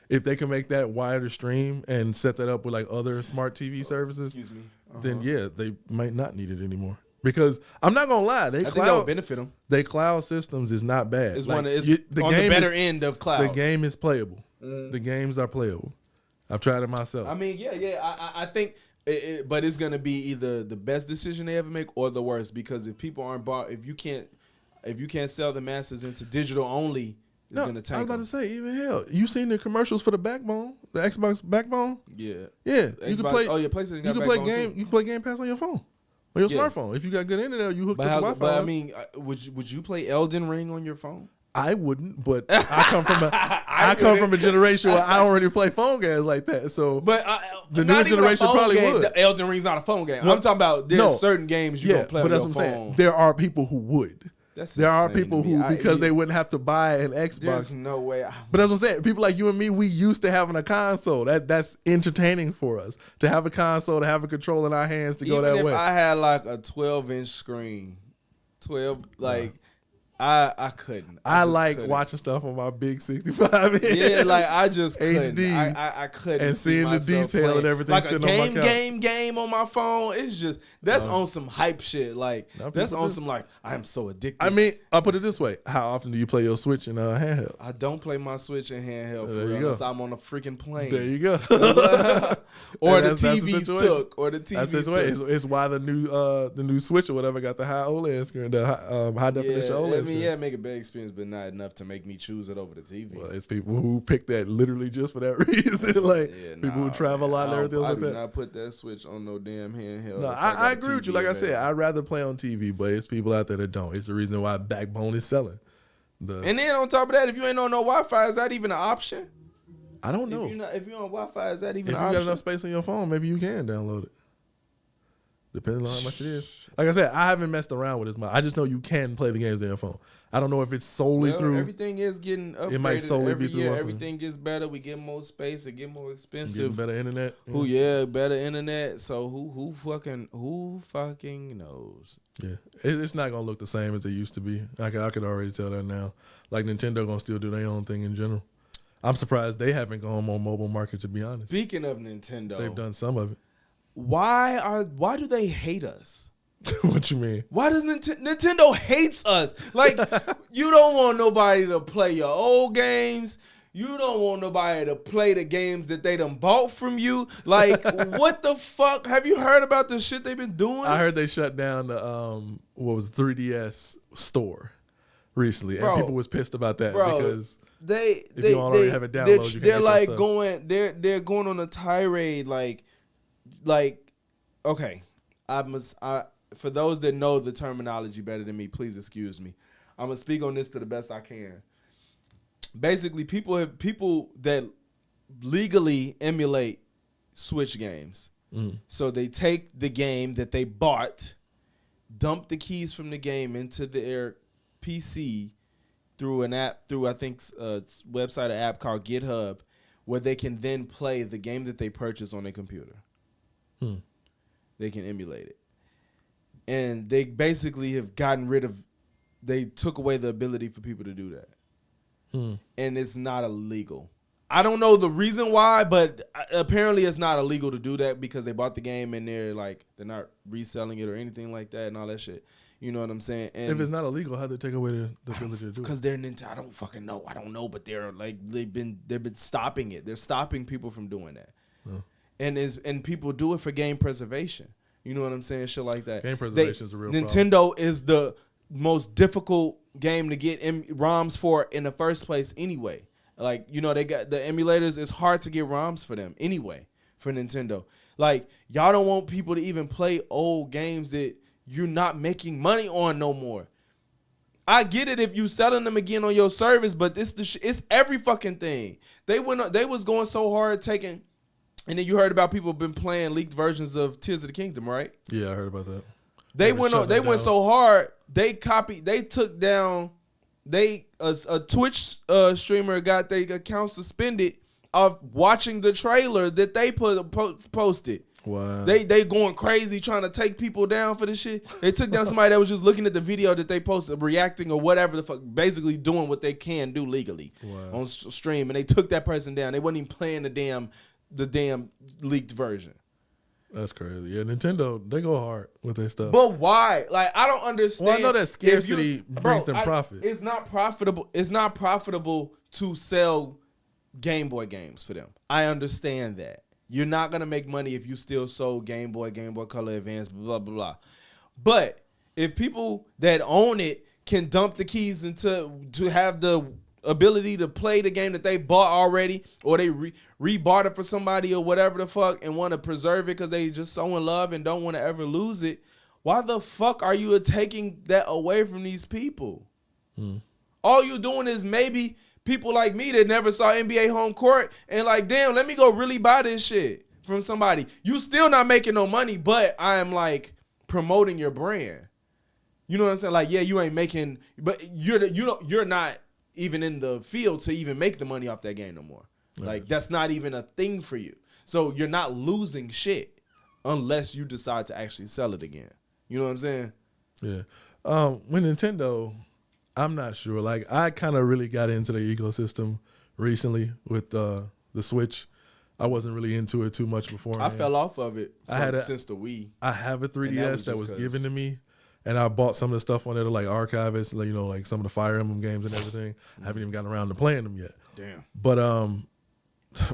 if they can make that wider stream and set that up with like other smart TV services, then yeah, they might not need it anymore. Because I'm not gonna lie, I think that would benefit them. They cloud systems is not bad. It's on the better end of cloud. The game is playable. The games are playable. I've tried it myself. I mean, I think, but it's gonna be either the best decision they ever make or the worst, because if people aren't bought, if you can't sell the masses into digital only, it's gonna tank. I was about to say, even hell, you seen the commercials for the Backbone, the Xbox Backbone? Yeah. Xbox, you can play. Oh yeah, PlayStation. You can play game. You can play Game Pass on your phone. On your smartphone. If you got good internet, you hook up to Wi-Fi. But I mean, would you play Elden Ring on your phone? I wouldn't, but I come from a generation where I don't really play phone games like that. So, but the new generation probably would. The Elden Ring's not a phone game. I'm talking about there's certain games you don't play on your phone. Saying. There are people who would. There are people who, because they wouldn't have to buy an Xbox. There's no way. But that's what I'm saying. People like you and me, we used to having a console. That's entertaining for us. To have a console, to have a controller in our hands, to go that way. Even if I had like a 12-inch screen, I couldn't. I like watching stuff on my big 65 inch. Yeah, like I just couldn't. HD. I couldn't. And seeing the detail and everything. Like a sitting on my couch. game on my phone. It's just that's on some hype shit. Like that's on some like I'm so addicted. I mean, I'll put it this way: how often do you play your Switch in handheld? I don't play my Switch in handheld for real, unless I'm on a freaking plane. There you go. Or the TV's took. Or the TV's took. It's why the new Switch or whatever got the high OLED screen, the high definition OLED. I mean, make a bad experience, but not enough to make me choose it over the TV. Well, it's people who pick that literally just for that reason. Like people who travel a lot and everything like that. I do not put that Switch on no damn handheld. No, I agree with you. Like I said, I'd rather play on TV, but it's people out there that don't. It's the reason why Backbone is selling. And then on top of that, if you ain't on no Wi-Fi, is that even an option? I don't know. If you're on Wi-Fi, is that even an option? If you got enough space on your phone, maybe you can download it. Depending on how much it is. Like I said, I haven't messed around with this much. I just know you can play the games on your phone. I don't know if it's solely through. Everything is getting upgraded. It might solely be through. Everything gets better. We get more space. It get more expensive. Better internet. Better internet. So who fucking knows? Yeah, it's not gonna look the same as it used to be. I could already tell that now. Like Nintendo gonna still do their own thing in general. I'm surprised they haven't gone on mobile market, to be honest. Speaking of Nintendo, they've done some of it. Why do they hate us? What you mean? Why does Nintendo hates us? Like, you don't want nobody to play your old games. You don't want nobody to play the games that they done bought from you. Like, what the fuck? Have you heard about the shit they've been doing? I heard they shut down the 3DS store recently, and people was pissed about that because if you don't already have it downloaded, you can they're like going they're going on a tirade like okay, for those that know the terminology better than me, please excuse me. I'm gonna speak on this to the best I can. Basically, people that legally emulate Switch games. So they take the game that they bought, dump the keys from the game into their PC through an app, through I think a website or app called GitHub, where they can then play the game that they purchased on their computer. They can emulate it. And they basically have they took away the ability for people to do that. And it's not illegal. I don't know the reason why, but apparently it's not illegal to do that because they bought the game and they're not reselling it or anything like that and all that shit. You know what I'm saying? And if it's not illegal, how'd they take away the ability to do it? Because they're Nintendo. I don't fucking know. I don't know, but they're like they've been stopping it. They're stopping people from doing that. And people do it for game preservation. You know what I'm saying? Shit like that. Game preservation is a real Nintendo problem. is the most difficult game to get ROMs for in the first place anyway. Like, you know, they got the emulators. It's hard to get ROMs for them anyway, for Nintendo. Like, y'all don't want people to even play old games that you're not making money on no more. I get it if you selling them again on your service, but it's every fucking thing. They was going so hard taking, and then you heard about people been playing leaked versions of Tears of the Kingdom, right? Yeah, I heard about that. They went so hard. They took down. A Twitch streamer got their account suspended of watching the trailer that they posted. Wow. They going crazy trying to take people down for this shit. They took down somebody that was just looking at the video that they posted, reacting or whatever the fuck, basically doing what they can do legally on stream, and they took that person down. They wasn't even playing the damn leaked version. That's crazy. Yeah, Nintendo, they go hard with their stuff. But why? Like, I don't understand. Well, I know that scarcity brings them profit. It's not profitable. It's not profitable to sell Game Boy games for them. I understand that. You're not going to make money if you still sold Game Boy Color Advance, blah, blah, blah. But if people that own it can dump the keys to have the ability to play the game that they bought already, or they re-bought it for somebody or whatever the fuck, and want to preserve it because they just so in love and don't want to ever lose it, why the fuck are you taking that away from these people? All you're doing is maybe people like me that never saw NBA Home Court and like, damn, let me go really buy this shit from somebody. You still not making no money, but I am like promoting your brand. You know what I'm saying? Like, yeah, you ain't making, but you're not even in the field to even make the money off that game no more. Like, that's not even a thing for you. So you're not losing shit unless you decide to actually sell it again. You know what I'm saying? Yeah. With Nintendo, I'm not sure. Like, I kind of really got into the ecosystem recently with the Switch. I wasn't really into it too much before. I fell off of it since the Wii. I have a 3DS that was given to me, and I bought some of the stuff on there to like archive it, like, you know, like some of the Fire Emblem games and everything. I haven't even gotten around to playing them yet. Damn. But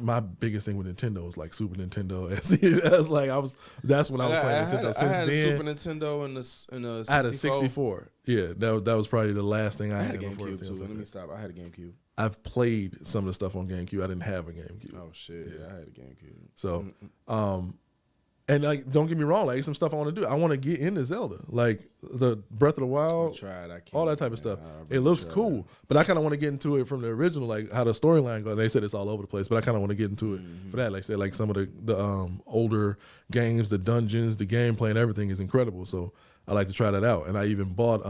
my biggest thing with Nintendo was like Super Nintendo. That's like that's when I was playing Nintendo. Since I had then, a Super Nintendo and a 64. I had a 64. Yeah, that was probably the last thing I had. A GameCube too. Let me stop. I had a GameCube. I've played some of the stuff on GameCube. I didn't have a GameCube. Oh shit! Yeah, I had a GameCube. So, and like, don't get me wrong, like some stuff I want to do. I want to get into Zelda, like the Breath of the Wild, all that type of stuff. It looks cool, but I kind of want to get into it from the original, like how the storyline goes. They said it's all over the place, but I kind of want to get into it for that. Like I said, like some of the older games, the dungeons, the gameplay, and everything is incredible. So I like to try that out, and I even bought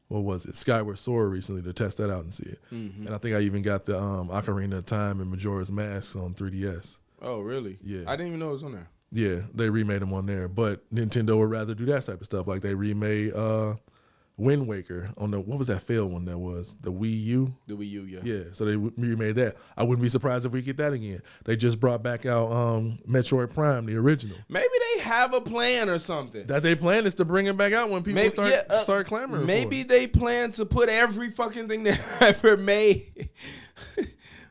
what was it, Skyward Sword recently to test that out and see it. And I think I even got the Ocarina of Time and Majora's Mask on 3DS. Oh really? Yeah, I didn't even know it was on there. Yeah, they remade them on there, but Nintendo would rather do that type of stuff. Like they remade Wind Waker on the, what was that failed one that was? The Wii U? The Wii U, yeah. Yeah, so they remade that. I wouldn't be surprised if we get that again. They just brought back out Metroid Prime, the original. Maybe they have a plan or something. That they plan is to bring it back out when people start clamoring maybe for it. They plan to put every fucking thing they ever made.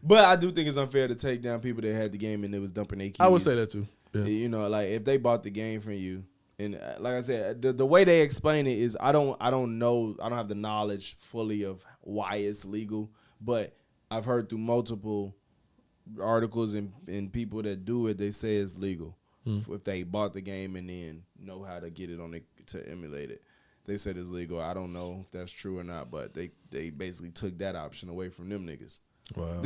But I do think it's unfair to take down people that had the game and they was dumping their keys. I would say that too. Yeah. You know, like if they bought the game from you, and like I said, the way they explain it is I don't know, I don't have the knowledge fully of why it's legal, but I've heard through multiple articles and people that do it, they say it's legal if they bought the game and then know how to get it on it to emulate it. They said it's legal. I don't know if that's true or not, but they basically took that option away from them niggas. Wow.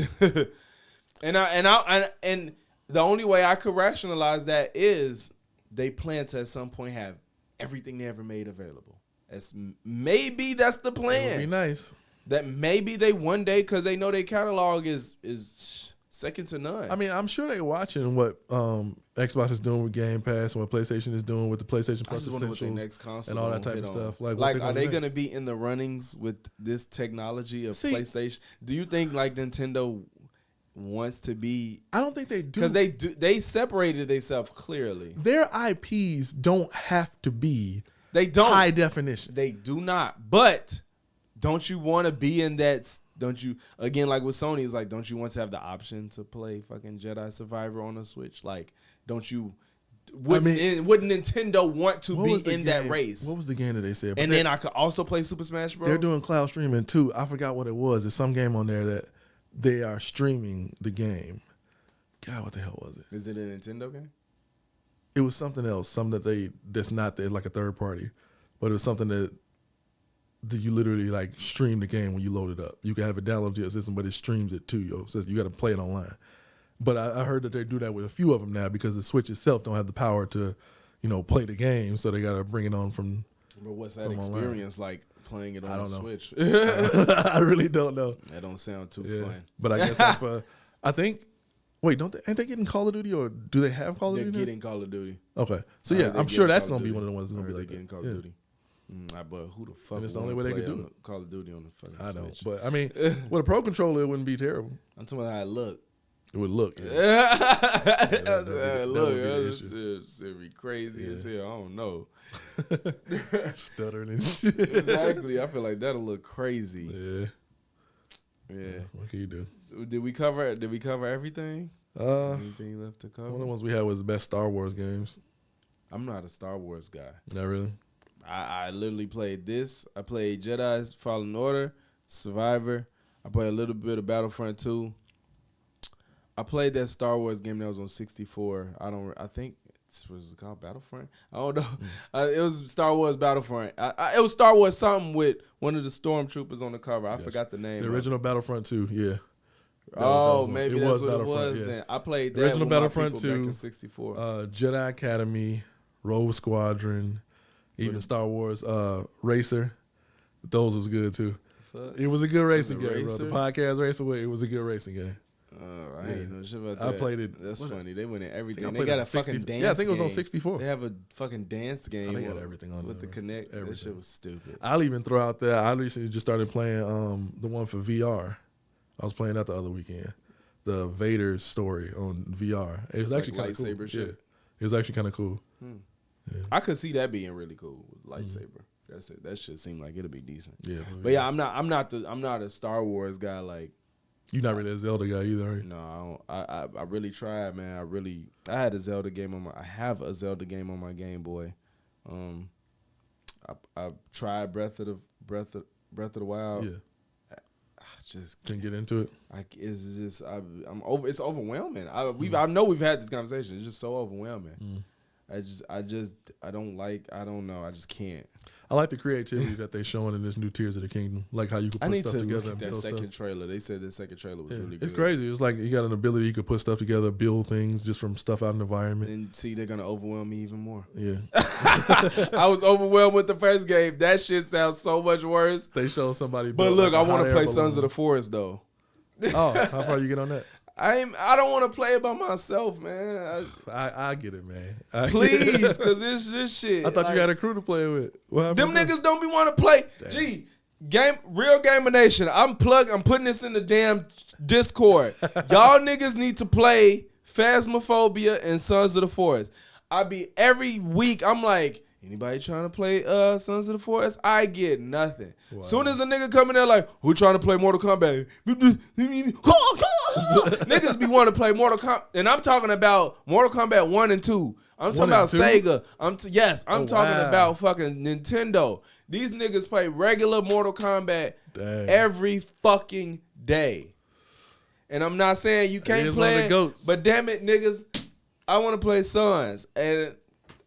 and the only way I could rationalize that is they plan to at some point have everything they ever made available. Maybe that's the plan. That would be nice. That maybe they one day, because they know their catalog is second to none. I mean, I'm sure they're watching what Xbox is doing with Game Pass and what PlayStation is doing with the PlayStation Plus Essentials and all that type of stuff. Like are they going to be in the runnings with this technology of PlayStation? Do you think like Nintendo wants to be? I don't think they do, because they separated themselves clearly. Their IPs don't have to be high definition. They do not. But don't you want to be in that? Don't you, again, like with Sony, it's like, don't you want to have the option to play fucking Jedi Survivor on a Switch? Like, don't you? Wouldn't Nintendo want to be in that race? What was the game that they said? And then I could also play Super Smash Bros. They're doing cloud streaming too. I forgot what it was. There's some game on there that they are streaming the game. God, what the hell was it? Is it a Nintendo game? It was something else. Something that's not there, like a third party, but it was something that you literally like stream the game when you load it up. You can have it downloaded to your system, but it streams it to you. So you got to play it online. But I heard that they do that with a few of them now because the Switch itself don't have the power to, play the game. So they got to bring it on from. But what's that experience like playing it on the Switch? I really don't know. That don't sound too fun. But I guess that's for. I think Wait, ain't they getting Call of Duty, or do they have Call of Duty? They're getting Call of Duty. Okay, so yeah, I'm sure that's gonna be one of the ones that's gonna be like getting that. Call of Duty. But who the fuck? And it's the only way they could do it. Call of Duty on the fucking I don't, Switch. but I mean, with a Pro Controller, it wouldn't be terrible. I'm talking about how it look. It would look. Look, it'd be crazy as hell. I don't know. Stuttering and shit. Exactly. I feel like that'll look crazy. Yeah. What can you do? So did we cover everything? Anything left to cover? One of the ones we had was the best Star Wars games. I'm not a Star Wars guy. Not really. I literally played this. I played Jedi Fallen Order, Survivor. I played a little bit of Battlefront 2. I played that Star Wars game that was on 64. I think this was called Battlefront. I don't know. It was Star Wars Battlefront. It was Star Wars something with one of the stormtroopers on the cover. I forgot the name. The original Battlefront 2, yeah. Maybe that's what it was then. I played that original with Battlefront my 2, back in 64. Jedi Academy, Rogue Squadron, even Star Wars Racer. Those was good too. Fuck. It was a good racing game, bro. The podcast Racer, it was a good racing game. I ain't know shit about that. I played it. That's funny. They went in everything. They got a fucking dance. Yeah, I think it was on game. 64. They have a fucking dance game. They got everything on with there, the Kinect. everything. That shit was stupid. I'll even throw out there. I recently just started playing the one for VR. I was playing that the other weekend. The Vader story on VR. It was actually kind of cool. Shit. Yeah. It was actually kind of cool. Yeah. I could see that being really cool with lightsaber. That's it. That shit seemed like it'll be decent. Yeah, but yeah, I'm not a Star Wars guy. Like, you're not really a Zelda guy either, are you? No, I really tried, man. I had a Zelda game I have a Zelda game on my Game Boy. I tried Breath of the Wild. Yeah. I just can't get into it. It's just I'm over. It's overwhelming. I know we've had this conversation. It's just so overwhelming. I don't know. I just can't. I like the creativity that they showing in this new Tears of the Kingdom. Like how you can put stuff together. Look at that second trailer. They said the second trailer was really good. It's crazy. It's like you got an ability you could put stuff together, build things just from stuff out in the environment. And see, they're gonna overwhelm me even more. Yeah. I was overwhelmed with the first game. That shit sounds so much worse. They show somebody. But look, I want to play Sons of the Forest though. Oh, how far you get on that? I don't want to play it by myself, man. I get it, man. Please, because it's this shit. I thought you had a crew to play with. Them niggas don't be want to play. Damn. Gee, Real Gamer Nation. I'm putting this in the damn Discord. Y'all niggas need to play Phasmophobia and Sons of the Forest. Every week, I'm like, anybody trying to play Sons of the Forest? I get nothing. Wow. Soon as a nigga come in there like, who trying to play Mortal Kombat? Niggas be wanting to play Mortal Kombat. And I'm talking about Mortal Kombat 1 and 2. I'm talking about Sega. I'm talking about fucking Nintendo. These niggas play regular Mortal Kombat every fucking day. And I'm not saying you can't play it, but damn it, niggas, I want to play Sons. And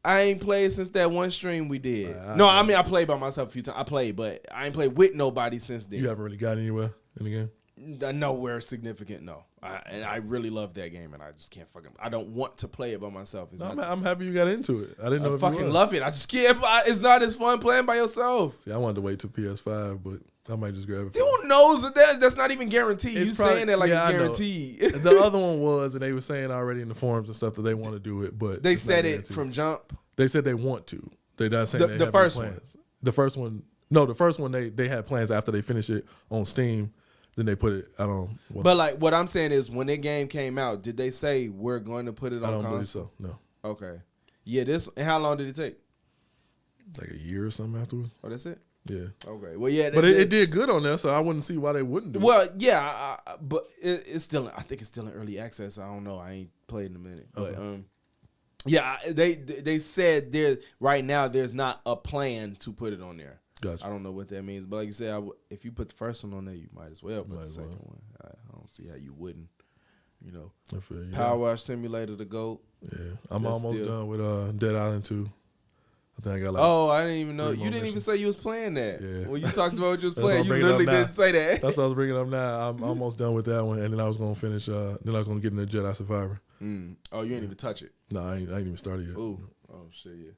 I ain't played since that one stream we did. I played by myself a few times. I played, but I ain't played with nobody since then. You haven't really got anywhere in the game? Nowhere significant, no. And I really love that game, and I just can't I don't want to play it by myself. I'm happy you got into it. I didn't know if you fucking love it. I just can't. It's not as fun playing by yourself. See, I wanted to wait till PS5, but I might just grab it. Who knows that's not even guaranteed. You saying that like it's guaranteed. The other one was, and they were saying already in the forums and stuff that they want to do it, but they said it from jump. They said they want to. They're not saying they have first plans. The first one. No, the first one they had plans after they finished it on Steam. Then they put it out on. But like what I'm saying is, when the game came out, did they say we're going to put it on console? I don't believe so. No. Okay. Yeah. And how long did it take? Like a year or something afterwards. Oh, that's it. Yeah. Okay. Well, yeah. But it did good on there, so I wouldn't see why they wouldn't do it. Well, yeah, but it's still. I think it's still in early access. I don't know. I ain't played in a minute, but yeah, they said right now there's not a plan to put it on there. Gotcha. I don't know what that means, but like you said, if you put the first one on there, you might as well put the second one. I don't see how you wouldn't. You know, I feel you. Power Wash Simulator, the GOAT. Yeah, I'm almost done with Dead Island 2. I think I got like. Oh, I didn't even know. You didn't even say you was playing that. Yeah. When you talked about what you was playing, you literally didn't say that. That's what I was bringing up now. I'm almost done with that one, and then I was gonna finish. Then I was gonna get into Jedi Survivor. Oh, you ain't even touch it. No, I ain't even started yet. Ooh. Oh shit, yeah.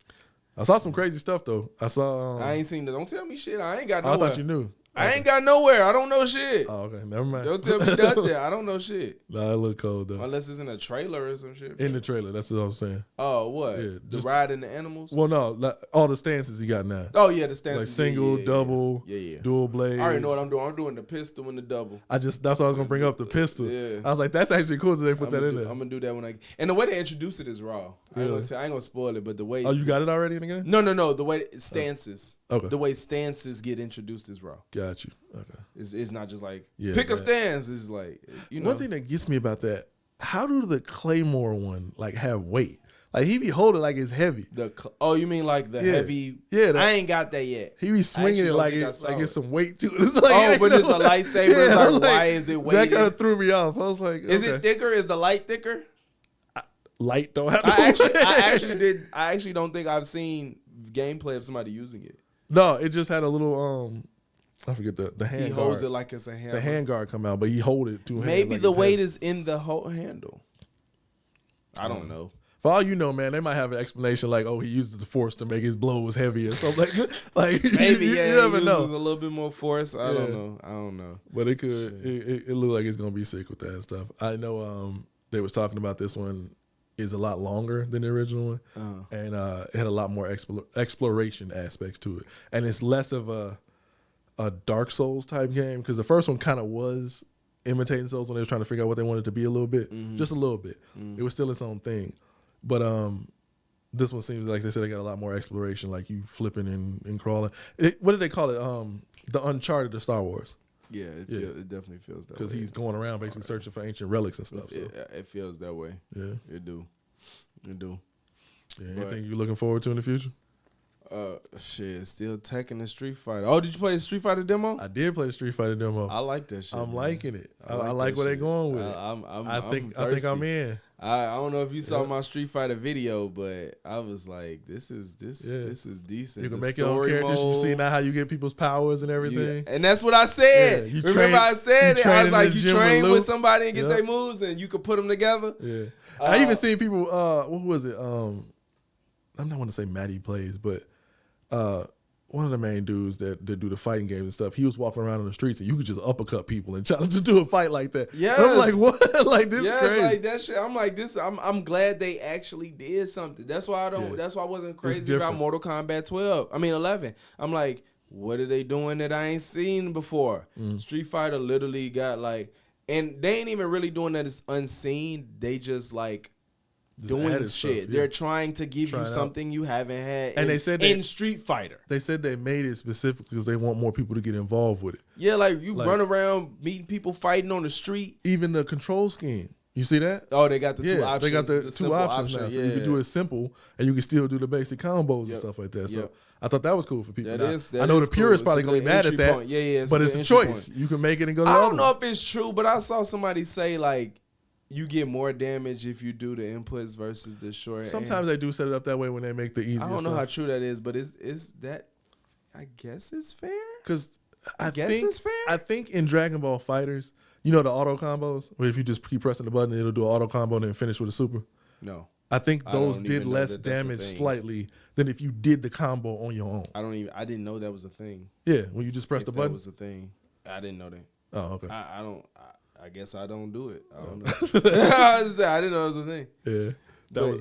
I saw some crazy stuff though. I saw. I ain't seen that. Don't tell me shit. I ain't got no. I thought you knew. I ain't got nowhere. I don't know shit. Oh, okay. Never mind. Don't tell me nothing. I don't know shit. Nah, it look cold though. Unless it's in a trailer or some shit. In the trailer, that's what I was saying. Oh, what? Yeah, the ride and the animals? Well, no, like, all the stances you got now. Oh yeah, the stances. Like single, double, dual blades. I already know what I'm doing. I'm doing the pistol and the double. That's what I was gonna bring up, the pistol. Yeah. I was like, that's actually cool that they put that in there. I'm gonna do that when and the way they introduce it is raw. I ain't gonna spoil it, but the way. Oh, you got it already in the game? No. The way stances. Okay. The way stances get introduced is raw. Got you. Okay. It's not just like pick a stance. It's like One thing that gets me about that, how do the Claymore one like have weight? Like he be holding like it's heavy. You mean like the heavy? Yeah, I ain't got that yet. He be swinging it like it's some weight to it. It's like, but it's a lightsaber. Yeah, it's like, why is it weighted? That kind of threw me off. I was like, is it thicker? Is the light thicker? Light don't have. I actually don't think I've seen gameplay of somebody using it. No, it just had a little I forget the hand. He holds it like it's a hand. The hand guard come out, but he hold it two hands. Maybe the weight is in the whole handle. I don't know. For all you know, man, they might have an explanation like, "Oh, he uses the force to make his blows heavier," or something like maybe. you never know. A little bit more force. I don't know. But it could. It looked like it's gonna be sick with that and stuff. I know. They was talking about this one is a lot longer than the original one, and it had a lot more exploration aspects to it, and it's less of a Dark Souls type game because the first one kind of was imitating Souls when they was trying to figure out what they wanted to be a little bit, just a little bit. It was still its own thing, but this one seems like they said they got a lot more exploration, like you flipping and crawling. What did they call it? The Uncharted of Star Wars. Yeah, it definitely feels that way. Because he's going around basically searching for ancient relics and stuff. So. It feels that way. Yeah. It do. Yeah, anything you looking forward to in the future? Still Tekken and Street Fighter. Oh, did you play the Street Fighter demo? I did play the Street Fighter demo. I like that shit. I'm liking it. I like where they're going with it. I think I'm in. I don't know if you saw my Street Fighter video, but I was like, this is decent. You can make your own characters. You see now how you get people's powers and everything. And that's what I said. Yeah, Remember I said it? I was like, you train with somebody and get their moves and you can put them together. Yeah. I even seen people, who was it? I'm not want to say Matty plays, but one of the main dudes that do the fighting games and stuff, he was walking around in the streets and you could just uppercut people and challenge them to a fight like that. Yes. I'm like, what? Like this is crazy. Like that shit. I'm like this. I'm glad they actually did something. That's why That's why I wasn't crazy about Mortal Kombat 11. I'm like, what are they doing that I ain't seen before? Street Fighter literally got like, and they ain't even really doing that as unseen. They just like. Doing shit. Stuff, yeah. They're trying to give you something you haven't had and they said in Street Fighter. They said they made it specifically because they want more people to get involved with it. Yeah, like you run around meeting people fighting on the street. Even the control scheme. You see that? Oh, they got the two options. They got the two options now. So you can do it simple and you can still do the basic combos and stuff like that. So I thought that was cool for people. I know the purists probably going to be mad at that. But it's a choice. You can make it and go to the other. I don't know if it's true, but I saw somebody say like, you get more damage if you do the inputs versus the short. Sometimes they do set it up that way when they make the easiest. I don't know how true that is, but is that? I guess it's fair. Because I guess it's fair. I think in Dragon Ball Fighters, you know the auto combos where if you just keep pressing the button, it'll do an auto combo and then finish with a super. No, I think those did less damage slightly than if you did the combo on your own. I didn't know that was a thing. Yeah, when you just press the button. That was a thing. I didn't know that. Oh, okay. I guess I don't do it. I don't know. I didn't know it was a thing. Yeah.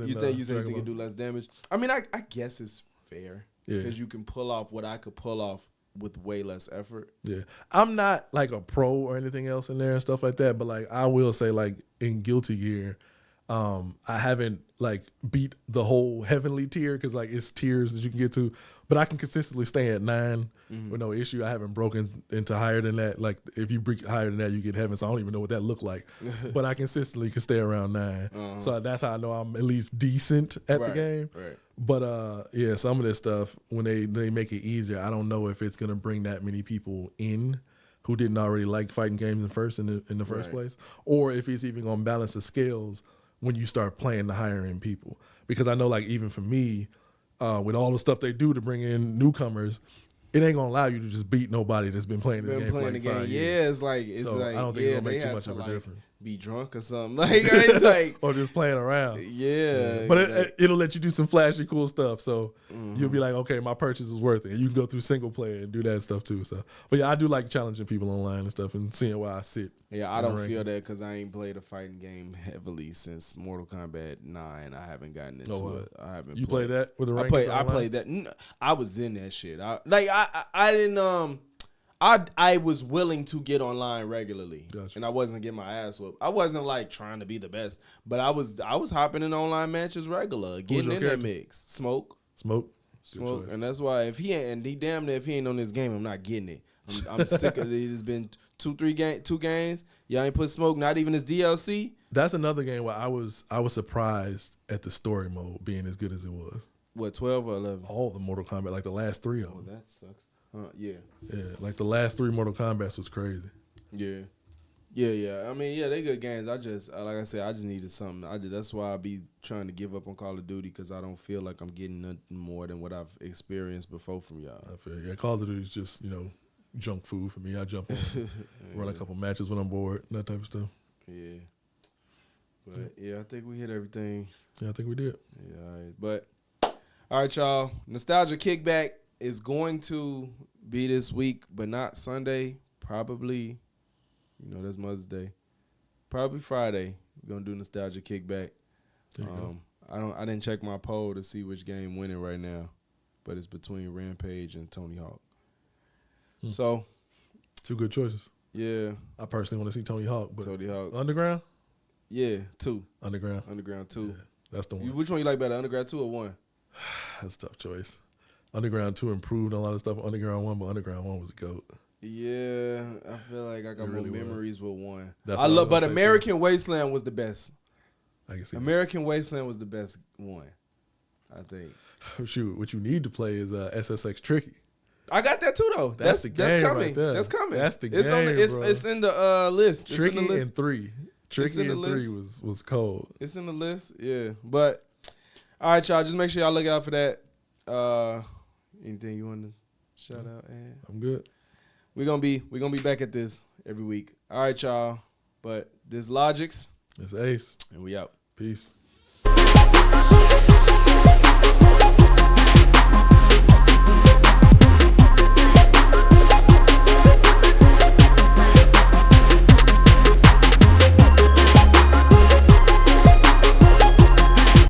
You think you can do less damage? I mean, I guess it's fair. Yeah. Because you can pull off what I could pull off with way less effort. Yeah. I'm not like a pro or anything else in there and stuff like that, but like I will say like in Guilty Gear, I haven't like beat the whole heavenly tier because like it's tiers that you can get to, but I can consistently stay at 9 with no issue. I haven't broken into higher than that. Like if you break higher than that, you get heaven. So I don't even know what that looked like, but I consistently can stay around 9. So that's how I know I'm at least decent at the game. Right. But yeah, some of this stuff when they make it easier, I don't know if it's gonna bring that many people in who didn't already like fighting games in the first place, or if it's even gonna balance the scales when you start playing the higher end people. Because I know like even for me, with all the stuff they do to bring in newcomers, it ain't gonna allow you to just beat nobody that's been playing this game for like 5 years. Yeah, it's like I don't think it's gonna make too much of a difference. Be drunk or something. Like it's like or just playing around. Yeah. But it'll let you do some flashy cool stuff. So you'll be like, okay, my purchase was worth it. And you can go through single player and do that stuff too. So, but yeah, I do like challenging people online and stuff and seeing where I sit. Yeah, I don't feel that because I ain't played a fighting game heavily since Mortal Kombat 9. I haven't gotten into it. I haven't. You played that with the rankings? I played that. I was in that shit. I didn't. I was willing to get online regularly, and I wasn't getting my ass whooped. I wasn't like trying to be the best, but I was hopping in online matches regular, getting in that mix. Smoke, and that's why if he damn near if he ain't on this game, I'm not getting it. I'm sick of it. It's been two games. Y'all ain't put Smoke, not even his DLC. That's another game where I was surprised at the story mode being as good as it was. What, 12 or 11? All the Mortal Kombat, like the last 3 of them. Oh, that sucks. Yeah. Yeah, like the last 3 Mortal Kombats was crazy. Yeah. I mean, yeah, they good games. I just, like I said, I just needed something. That's why I be trying to give up on Call of Duty because I don't feel like I'm getting nothing more than what I've experienced before from y'all. I feel, yeah, Call of Duty is just, junk food for me. I jump on, run a couple matches when I'm bored, that type of stuff. Yeah. But, yeah, I think we hit everything. Yeah, I think we did. Yeah, all right. But, all right, y'all. Nostalgia Kickback is going to be this week, but not Sunday. Probably, that's Mother's Day. Probably Friday. We're gonna do Nostalgia Kickback. I didn't check my poll to see which game winning right now, but it's between Rampage and Tony Hawk. So, 2 good choices. Yeah. I personally want to see Tony Hawk, but Tony Hawk. Underground? Yeah, 2. Underground 2. Yeah, that's the one. Which one you like better, Underground 2 or 1? That's a tough choice. Underground 2 improved on a lot of stuff. Underground 1, but Underground 1 was a GOAT. Yeah, I feel like I got more memories with 1. But American Wasteland was the best. I can see American Wasteland was the best one, I think. Shoot, what you need to play is SSX Tricky. I got that too, though. That's the game coming. right there. That's coming. That's the game, bro. It's in the list. Tricky and 3. Tricky and 3 was cold. It's in the list, yeah. But, all right, y'all, just make sure y'all look out for that. Anything you want to shout out? I'm good. We're gonna be back at this every week. All right, y'all. But this Logix. It's Ace. And we out. Peace.